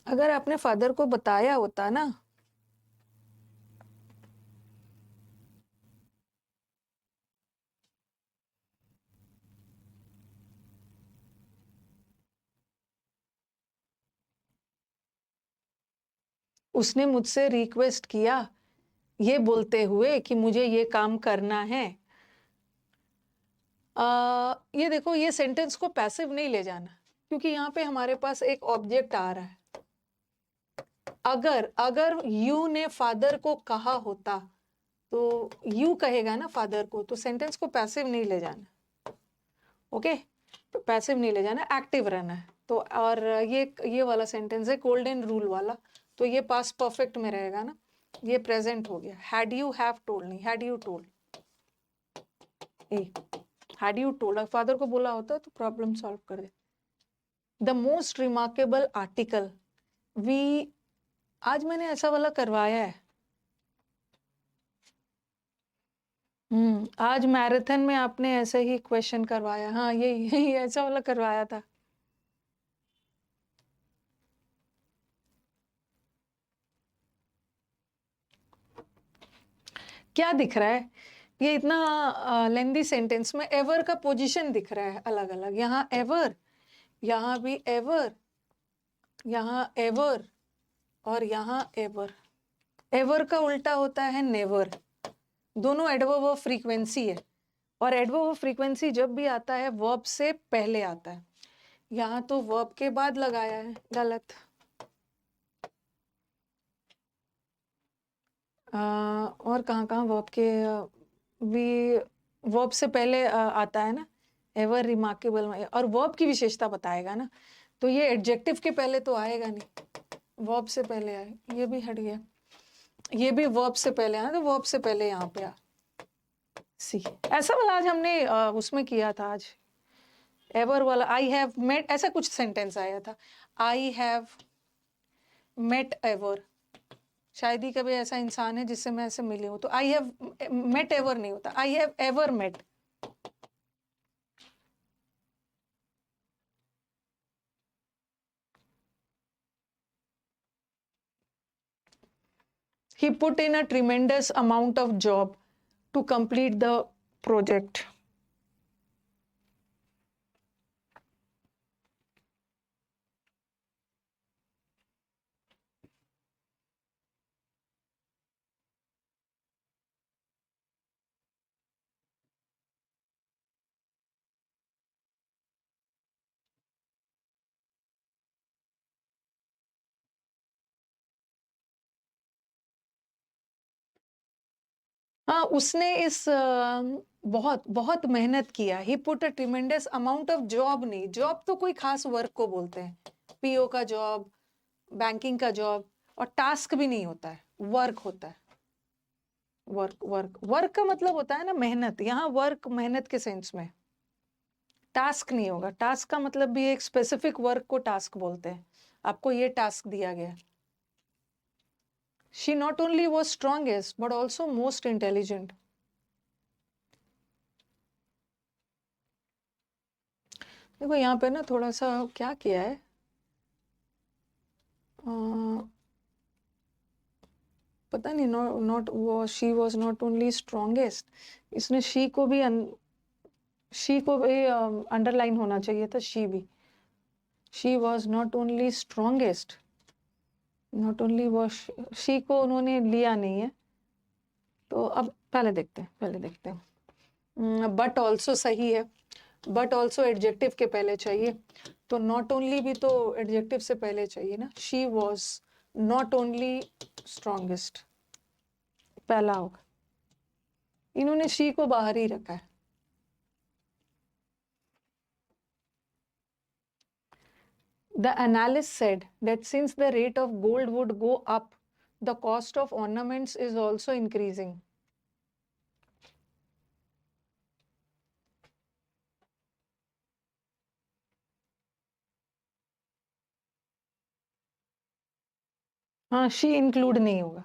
अगर आपने फादर को बताया होता ना, उसने मुझसे रिक्वेस्ट किया ये बोलते हुए कि मुझे ये काम करना है, ये देखो, ये सेंटेंस को पैसिव नहीं ले जाना, क्योंकि यहाँ पे हमारे पास एक ऑब्जेक्ट आ रहा है। अगर अगर यू ने फादर को कहा होता तो यू कहेगा ना फादर को, तो सेंटेंस को पैसिव नहीं ले जाना। ओके, पैसिव नहीं ले जाना, एक्टिव रहना है। तो और ये वाला सेंटेंस है गोल्डन रूल वाला, तो ये पास्ट परफेक्ट में रहेगा ना, ये प्रेजेंट हो गया। हैड यू हैव टोल्ड नहीं, had you told. Had you told, father को बोला होता तो प्रॉब्लम सॉल्व कर दे। The most remarkable article we, आज मैंने ऐसा वाला करवाया है। आज मैराथन में आपने ऐसे ही क्वेश्चन करवाया, हाँ यही ऐसा वाला करवाया था। क्या दिख रहा है? ये इतना लेंदी सेंटेंस में एवर का पोजीशन दिख रहा है अलग अलग। यहाँ एवर, यहाँ भी एवर, यहाँ एवर और यहाँ एवर। एवर का उल्टा होता है नेवर। दोनों एडवर्ब ऑफ फ्रीक्वेंसी है, और एडवर्ब ऑफ फ्रीक्वेंसी जब भी आता है वर्ब से पहले आता है। यहाँ तो वर्ब के बाद लगाया है, गलत। और कहाँ वर्ब के भी वर्ब से पहले आता है ना, एवर रिमार्केबल में, और वर्ब की विशेषता बताएगा ना, तो ये एडजेक्टिव के पहले तो आएगा नहीं, वर्ब से पहले आए। ये भी हट गया, ये भी वर्ब से पहले आना, तो वर्ब से पहले यहाँ पे आ सी। ऐसा वाला आज हमने उसमें किया था आज, एवर वाला। आई हैव मेट, ऐसा कुछ सेंटेंस आया था, आई हैव मेट एवर। शायद ही कभी ऐसा इंसान है जिससे मैं ऐसे मिली हूं, तो आई हैव मेट एवर नहीं होता, I have ever met. He put in a tremendous amount of job to complete the project. हाँ, उसने इस बहुत बहुत मेहनत किया। He put a tremendous amount of job, नहीं, जॉब तो कोई खास वर्क को बोलते हैं, पीओ का जॉब, बैंकिंग का जॉब, और टास्क भी नहीं होता है, वर्क होता है। वर्क वर्क वर्क का मतलब होता है ना मेहनत, यहाँ वर्क मेहनत के सेंस में, टास्क नहीं होगा। टास्क का मतलब भी एक स्पेसिफिक वर्क को टास्क बोलते हैं। आपको ये टास्क दिया गया। She not only was strongest but also most intelligent. देखो यहाँ पे ना थोड़ा सा क्या किया है, पता नहीं, नॉट वो, she was not only strongest, इसने शी को भी अंडरलाइन होना चाहिए था, शी भी। She was not only strongest, not only was, she को उन्होंने लिया नहीं है। तो अब पहले देखते हैं, बट ऑल्सो सही है, बट ऑल्सो एडजेक्टिव के पहले चाहिए, तो नॉट ओनली भी तो एडजेक्टिव से पहले चाहिए ना। She was not only strongest, पहला होगा। इन्होंने शी को बाहर ही रखा है। The analyst said that since the rate of gold would go up, the cost of ornaments is also increasing. हाँ, शी इंक्लूड नहीं होगा।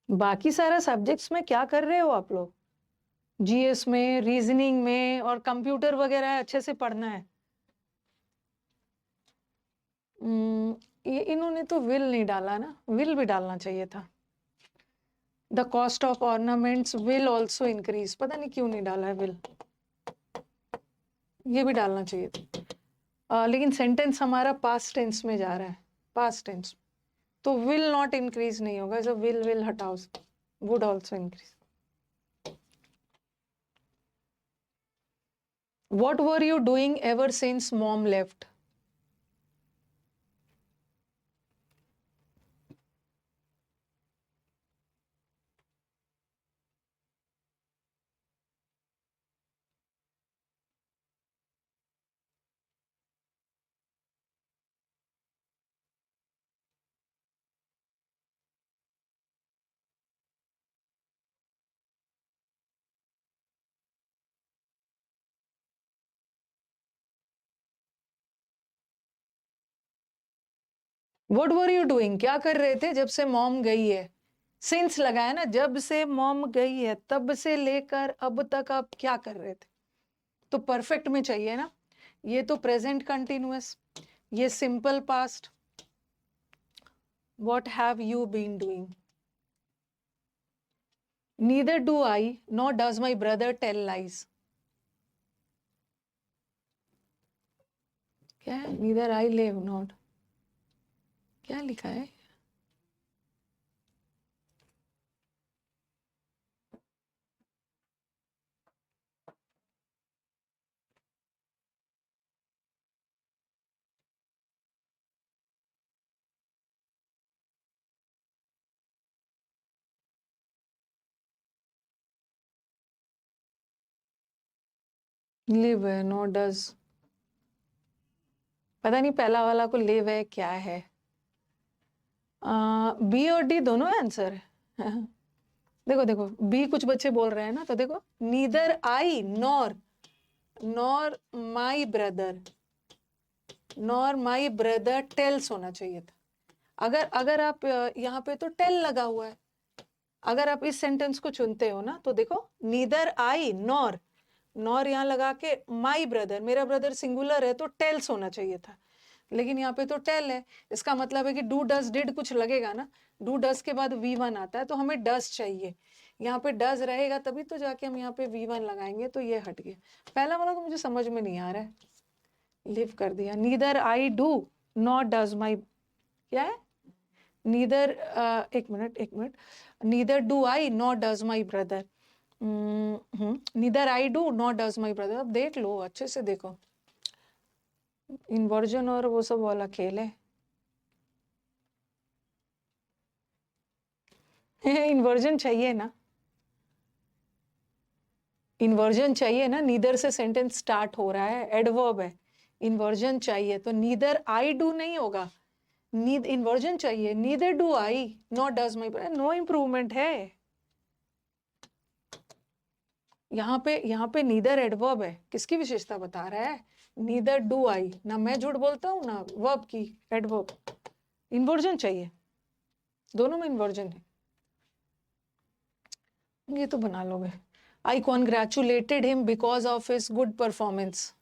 बाकी सारा सब्जेक्ट्स में क्या कर रहे हो आप लोग? जीएस में, रीजनिंग में और कंप्यूटर वगैरह अच्छे से पढ़ना है। ये इन्होंने तो विल नहीं डाला ना, विल भी डालना चाहिए था। The cost of ornaments will also increase, पता नहीं क्यों नहीं डाला है विल, ये भी डालना चाहिए था। लेकिन सेंटेंस हमारा पास्ट टेंस में जा रहा है, पास्ट टेंस, तो विल नॉट इंक्रीज नहीं होगा, जब विल हटाओ, would also increase. What were you doing ever since mom left? What were you doing? क्या कर रहे थे जब से मॉम गई है? सिंस लगाया ना, जब से मॉम गई है तब से लेकर अब तक आप क्या कर रहे थे? तो परफेक्ट में चाहिए ना, ये तो प्रेजेंट कंटिन्यूअस, ये simple past. What have you been doing? Neither do I, nor does my brother tell lies. क्या है? Neither I live not, क्या लिखा है? लिव है, नॉट डज, पता नहीं पहला वाला को लिव है क्या है। बी और डी दोनों आंसर है। देखो देखो, बी कुछ बच्चे बोल रहे हैं ना, तो देखो, neither I nor my brother, nor my brother tells होना चाहिए था। अगर आप यहाँ पे तो टेल लगा हुआ है, अगर आप इस सेंटेंस को चुनते हो ना, तो देखो, नीदर आई नॉर यहाँ लगा के माई ब्रदर, मेरा ब्रदर सिंगुलर है तो टेल्स होना चाहिए था, लेकिन यहाँ पे तो टेल है। इसका मतलब है कि डू डज डिड कुछ लगेगा ना, डू डज के बाद V1 आता है, तो हमें डज चाहिए, यहाँ पे डज रहेगा तभी तो जाके हम यहाँ पे V1 लगाएंगे, तो ये हट गया। पहला वाला तो मुझे समझ में नहीं आ रहा है, लिव कर दिया। Neither I do not does माई, क्या है? नीदर, एक minute, neither do I not does my brother, neither I do not does my brother. अब देख लो, अच्छे से देखो, इन्वर्जन और वो सब वाला खेल है। इन्वर्जन चाहिए ना, इन्वर्जन चाहिए ना, नीदर से सेंटेंस स्टार्ट हो रहा है, एडवर्ब है, इन्वर्जन चाहिए, तो नीदर आई डू नहीं होगा, नीड इन्वर्जन चाहिए, neither do I not does my brother, no improvement है। यहाँ पे नीदर एडवर्ब है, किसकी विशेषता बता रहा है? नीदर डू आई, ना मैं झूठ बोलता हूँ ना वर्ब की, एडवर्ब। इन्वर्जन चाहिए, दोनों में इन्वर्जन है, ये तो बना लोगे। I congratulated him because of his good performance.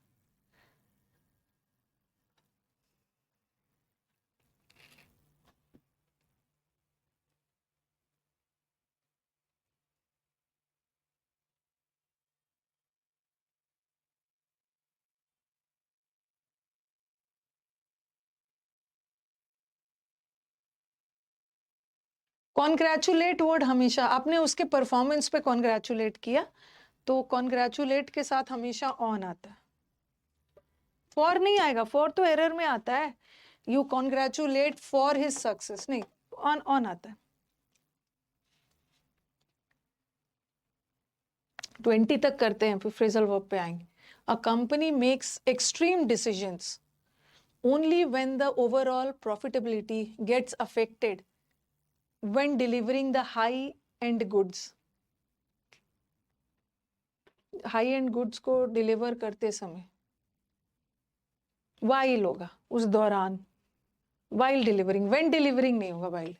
Congratulate word हमेशा आपने उसके परफॉर्मेंस पे कॉन्ग्रेचुलेट किया, तो कॉन्ग्रेचुलेट के साथ हमेशा ऑन आता है, फॉर नहीं आएगा, फॉर तो एरर में आता है, you congratulate for his success, नहीं, ऑन आता है। 20 तक करते हैं, फिर फ्रेजल वर्ब पे आएंगे। A company makes extreme decisions only when the overall profitability gets affected when delivering the high end goods, high and goods को डिलीवर करते समय वाइल होगा, उस दौरान, वाइल डिलीवरिंग, व्हेन डिलीवरिंग नहीं होगा, while.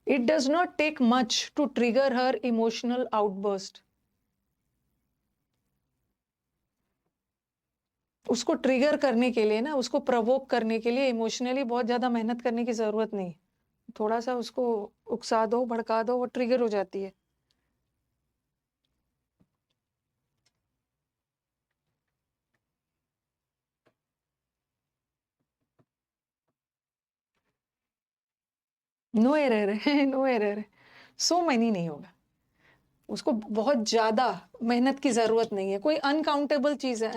It does not take much to trigger her emotional outburst. उसको trigger करने के लिए ना, उसको प्रवोक करने के लिए इमोशनली बहुत ज्यादा मेहनत करने की जरूरत नहीं, थोड़ा सा उसको उकसा दो, भड़का दो, वो ट्रिगर हो जाती है। नो एरर है, नो एरर है। सो मैनी नहीं होगा, उसको बहुत ज्यादा मेहनत की जरूरत नहीं है, कोई अनकाउंटेबल चीज है,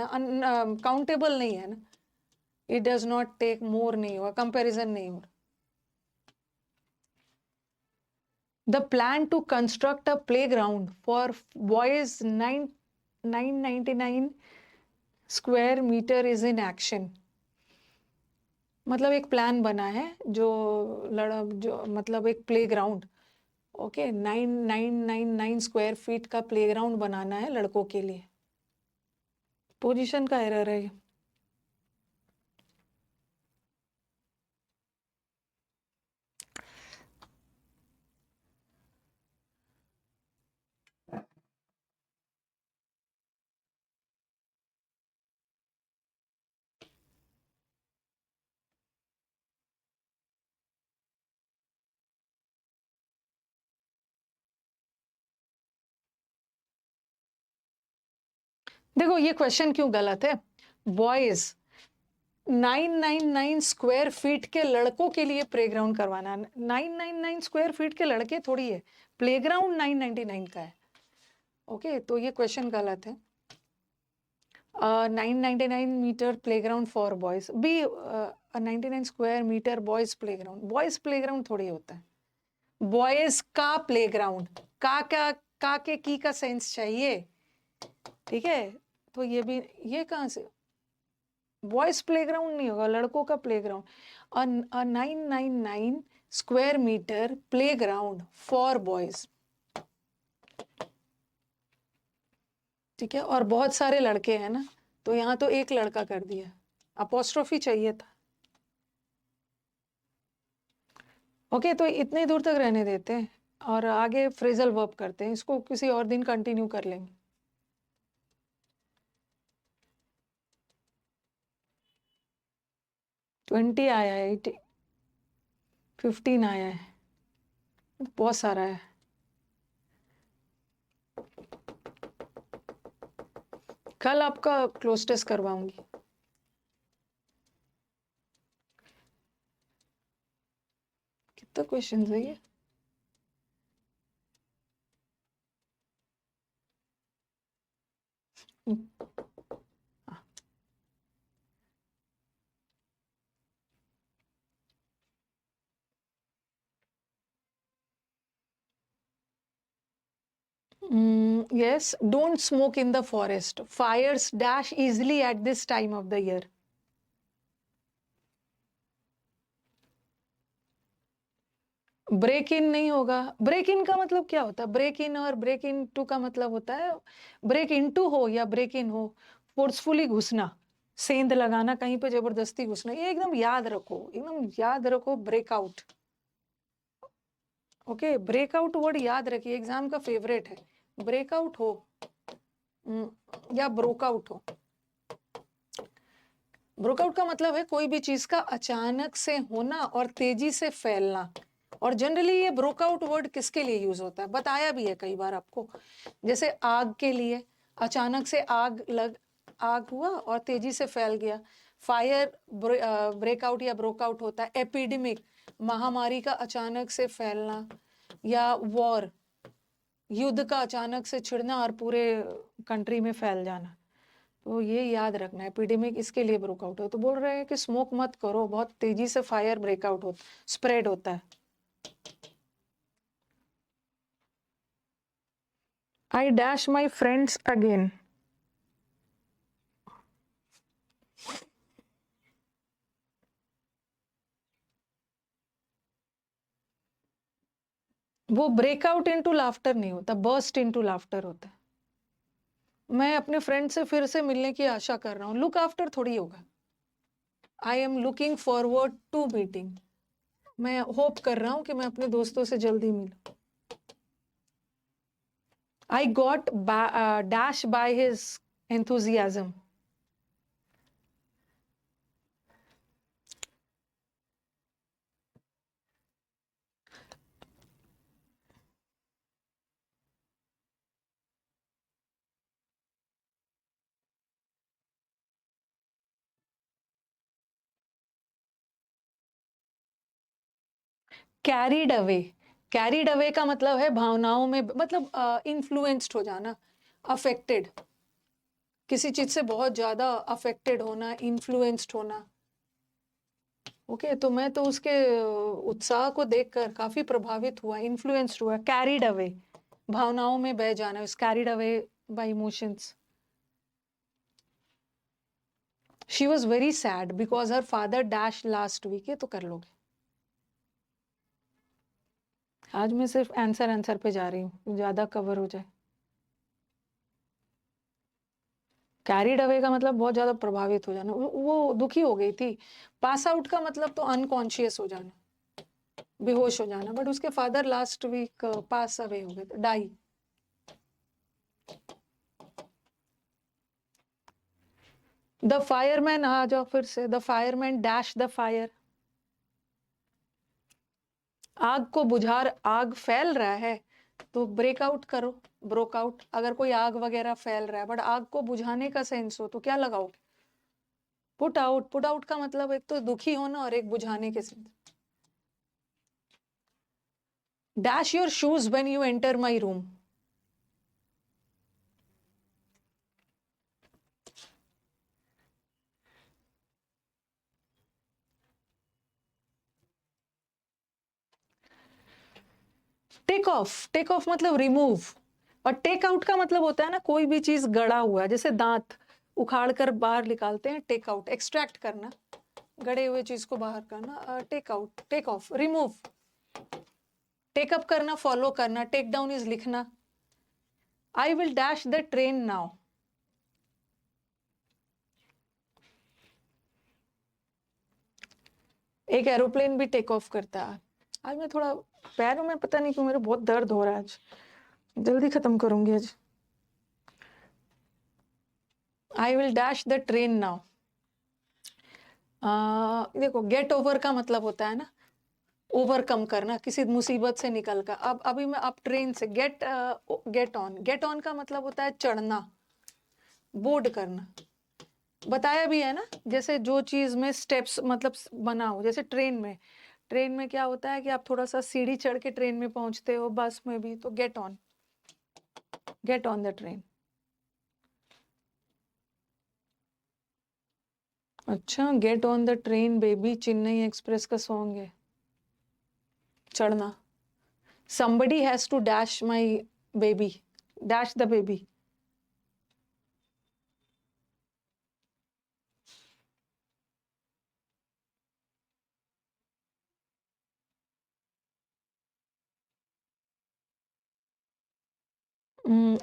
काउंटेबल नहीं है ना। It does not take more नहीं होगा, कंपैरिजन नहीं होगा। The plan to construct a playground for boys 999 square meter is in action. मतलब एक प्लान बना है जो मतलब एक प्लेग्राउंड, ओके, 9999 स्क्वायर फीट का प्लेग्राउंड बनाना है लड़कों के लिए। पोजीशन का एरर है। देखो ये क्वेश्चन क्यों गलत है। बॉयज 999 स्क्वायर फीट के लड़कों के लिए प्लेग्राउंड करवाना, 999 स्क्वायर फीट के लड़के थोड़ी है, प्लेग्राउंड 999 का है। ओके, तो ये क्वेश्चन गलत है। 999 metre playground for boys be 99 square metre boys playground, boys playground थोड़ी होता है, बॉयज का प्लेग्राउंड, का के की का सेंस चाहिए, ठीक है। तो ये भी, ये कहाँ से, बॉयज प्लेग्राउंड नहीं होगा, लड़कों का प्लेग्राउंड। और 999 square metre playground for boys, ठीक है। और बहुत सारे लड़के हैं ना, तो यहाँ तो एक लड़का कर दिया, अपोस्ट्रोफी चाहिए था। ओके, तो इतने दूर तक रहने देते हैं और आगे फ्रेजल वर्ब करते हैं, इसको किसी और दिन कंटिन्यू कर लेंगे। ट्वेंटी आया है, 15 आया है, बहुत सारा है। कल आपका क्लोज टेस्ट करवाऊंगी। कितना क्वेश्चन है ये? Yes, don't smoke in the forest. Fires dash easily at this time of the year. Break in नहीं होगा। ब्रेक इन का मतलब क्या होता है? ब्रेक इन और ब्रेक इन टू का मतलब होता है ब्रेक इन टू हो या ब्रेक इन हो, फोर्सफुली घुसना, सेंध लगाना, कहीं पे जबरदस्ती घुसना। ये एकदम याद रखो, एकदम याद रखो, ब्रेकआउट। ओके, ब्रेकआउट वर्ड याद रखिए, एग्जाम का फेवरेट है। ब्रेकआउट हो या ब्रोकआउट हो। ब्रोकआउट का मतलब है कोई भी चीज का अचानक से होना और तेजी से फैलना। और जनरली ये ब्रोकआउट वर्ड किसके लिए यूज होता है, बताया भी है कई बार आपको। जैसे आग के लिए, अचानक से आग हुआ और तेजी से फैल गया। फायर ब्रेकआउट या ब्रोकआउट होता है। एपिडेमिक, महामारी का अचानक से फैलना, या वॉर, युद्ध का अचानक से छिड़ना और पूरे कंट्री में फैल जाना। तो ये याद रखना है, एपिडेमिक इसके लिए ब्रेकआउट हो। तो बोल रहे हैं कि स्मोक मत करो, बहुत तेजी से फायर ब्रेकआउट होता, स्प्रेड होता है। I dash my friends again. वो ब्रेकआउट इनटू लाफ्टर नहीं होता, बर्स्ट इनटू लाफ्टर होता है। मैं अपने फ्रेंड से फिर से मिलने की आशा कर रहा हूँ, लुक आफ्टर थोड़ी होगा। I am looking forward to meeting, मैं होप कर रहा हूं कि मैं अपने दोस्तों से जल्दी मिलूं. I got dashed by his enthusiasm. Carried away. Carried away का मतलब है भावनाओं में, मतलब इन्फ्लुएंस्ड हो जाना, अफेक्टेड, किसी चीज से बहुत ज्यादा अफेक्टेड होना, इन्फ्लुएंस्ड होना. ओके, तो मैं तो उसके उत्साह को देखकर काफी प्रभावित हुआ, इन्फ्लुएंस्ड हुआ. कैरिड अवे, भावनाओं में बह जाना, is carried away by emotions. She was very sad because her father dash last week. ये तो कर लोगे. आज मैं सिर्फ आंसर पे जा रही हूँ, ज्यादा कवर हो जाए. कैरिड अवे का मतलब बहुत ज्यादा प्रभावित हो जाना, वो दुखी हो गई थी. पास आउट का मतलब तो अनकॉन्शियस हो जाना, बेहोश हो जाना. बट उसके father last week pass away हो गए थे, डाई. द फायरमैन, आ जाओ फिर से. The fireman dash the fire. आग को बुझा, आग फैल रहा है तो ब्रेकआउट करो, ब्रोकआउट. अगर कोई आग वगैरह फैल रहा है बट आग को बुझाने का सेंस हो तो क्या लगाओगे? Put out. पुट आउट का मतलब एक तो दुखी होना और एक बुझाने के sense. Dash your shoes when you enter my room. Take off. Take off मतलब रिमूव. और टेक आउट का मतलब होता है ना, कोई भी चीज गड़ा हुआ है, जैसे दांत उखाड़ कर बाहर निकालते हैं, टेक आउट. एक्सट्रैक्ट करना, गड़े हुए चीज को बाहर करना. Take out, take off, remove. Take up करना, फॉलो करना. टेक डाउन इज लिखना. I will dash the train now. एक एरोप्लेन भी टेक ऑफ करता है. आज मैं थोड़ा पैरों में पता नहीं क्यों मेरे बहुत दर्द हो रहा है आज. जल्दी खत्म करूंगी आज. आई will dash the train now. देखो, गेट ओवर का मतलब होता है ना ओवरकम करना, किसी मुसीबत से निकल कर. अब अभी मैं अब ट्रेन से गेट ऑन. गेट ऑन का मतलब होता है चढ़ना, बोर्ड करना. बताया भी है ना, जैसे जो चीज में स्टेप्स मतलब बना हो, जैसे ट्रेन में. ट्रेन में क्या होता है कि आप थोड़ा सा सीढ़ी चढ़ के ट्रेन में पहुंचते हो, बस में भी. तो get on, get on the train. अच्छा, get on the train baby Chennai Express का सॉन्ग है. चढ़ना. somebody has to dash my baby. dash the baby.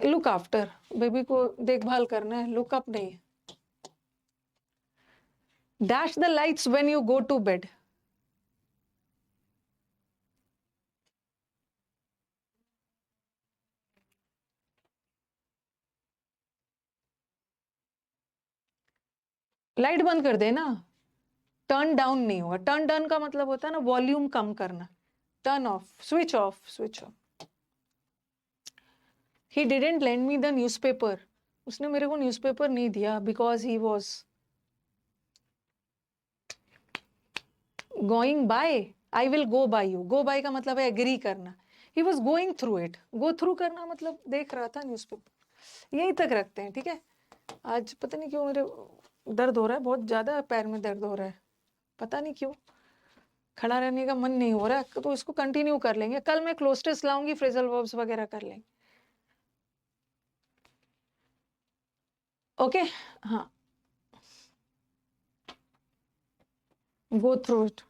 Look after. Baby को देखभाल करना है, लुक अप नहीं. Dash the lights when you go to bed. Light बंद कर देना. टर्न डाउन नहीं होगा. टर्न डाउन का मतलब होता है ना वॉल्यूम कम करना. Turn off, switch off, switch off. He didn't lend me the newspaper. उसने मेरे को न्यूज़पेपर नहीं दिया because he was going by. I will go by you. Go by का मतलब है एग्री करना. He was going through it. Go through करना मतलब देख रहा था न्यूज़पेपर. यही तक रखते हैं, ठीक है. आज पता नहीं क्यों मेरे दर्द हो रहा है, बहुत ज्यादा पैर में दर्द हो रहा है, पता नहीं क्यों. खड़ा रहने का मन नहीं हो रहा है, तो इसको कंटिन्यू कर लेंगे. कल मैं क्लोज टेस्ट लाऊंगी, फ्रेजल वर्ब्स वगैरह कर लेंगे. ओके. हाँ, गो थ्रू इट.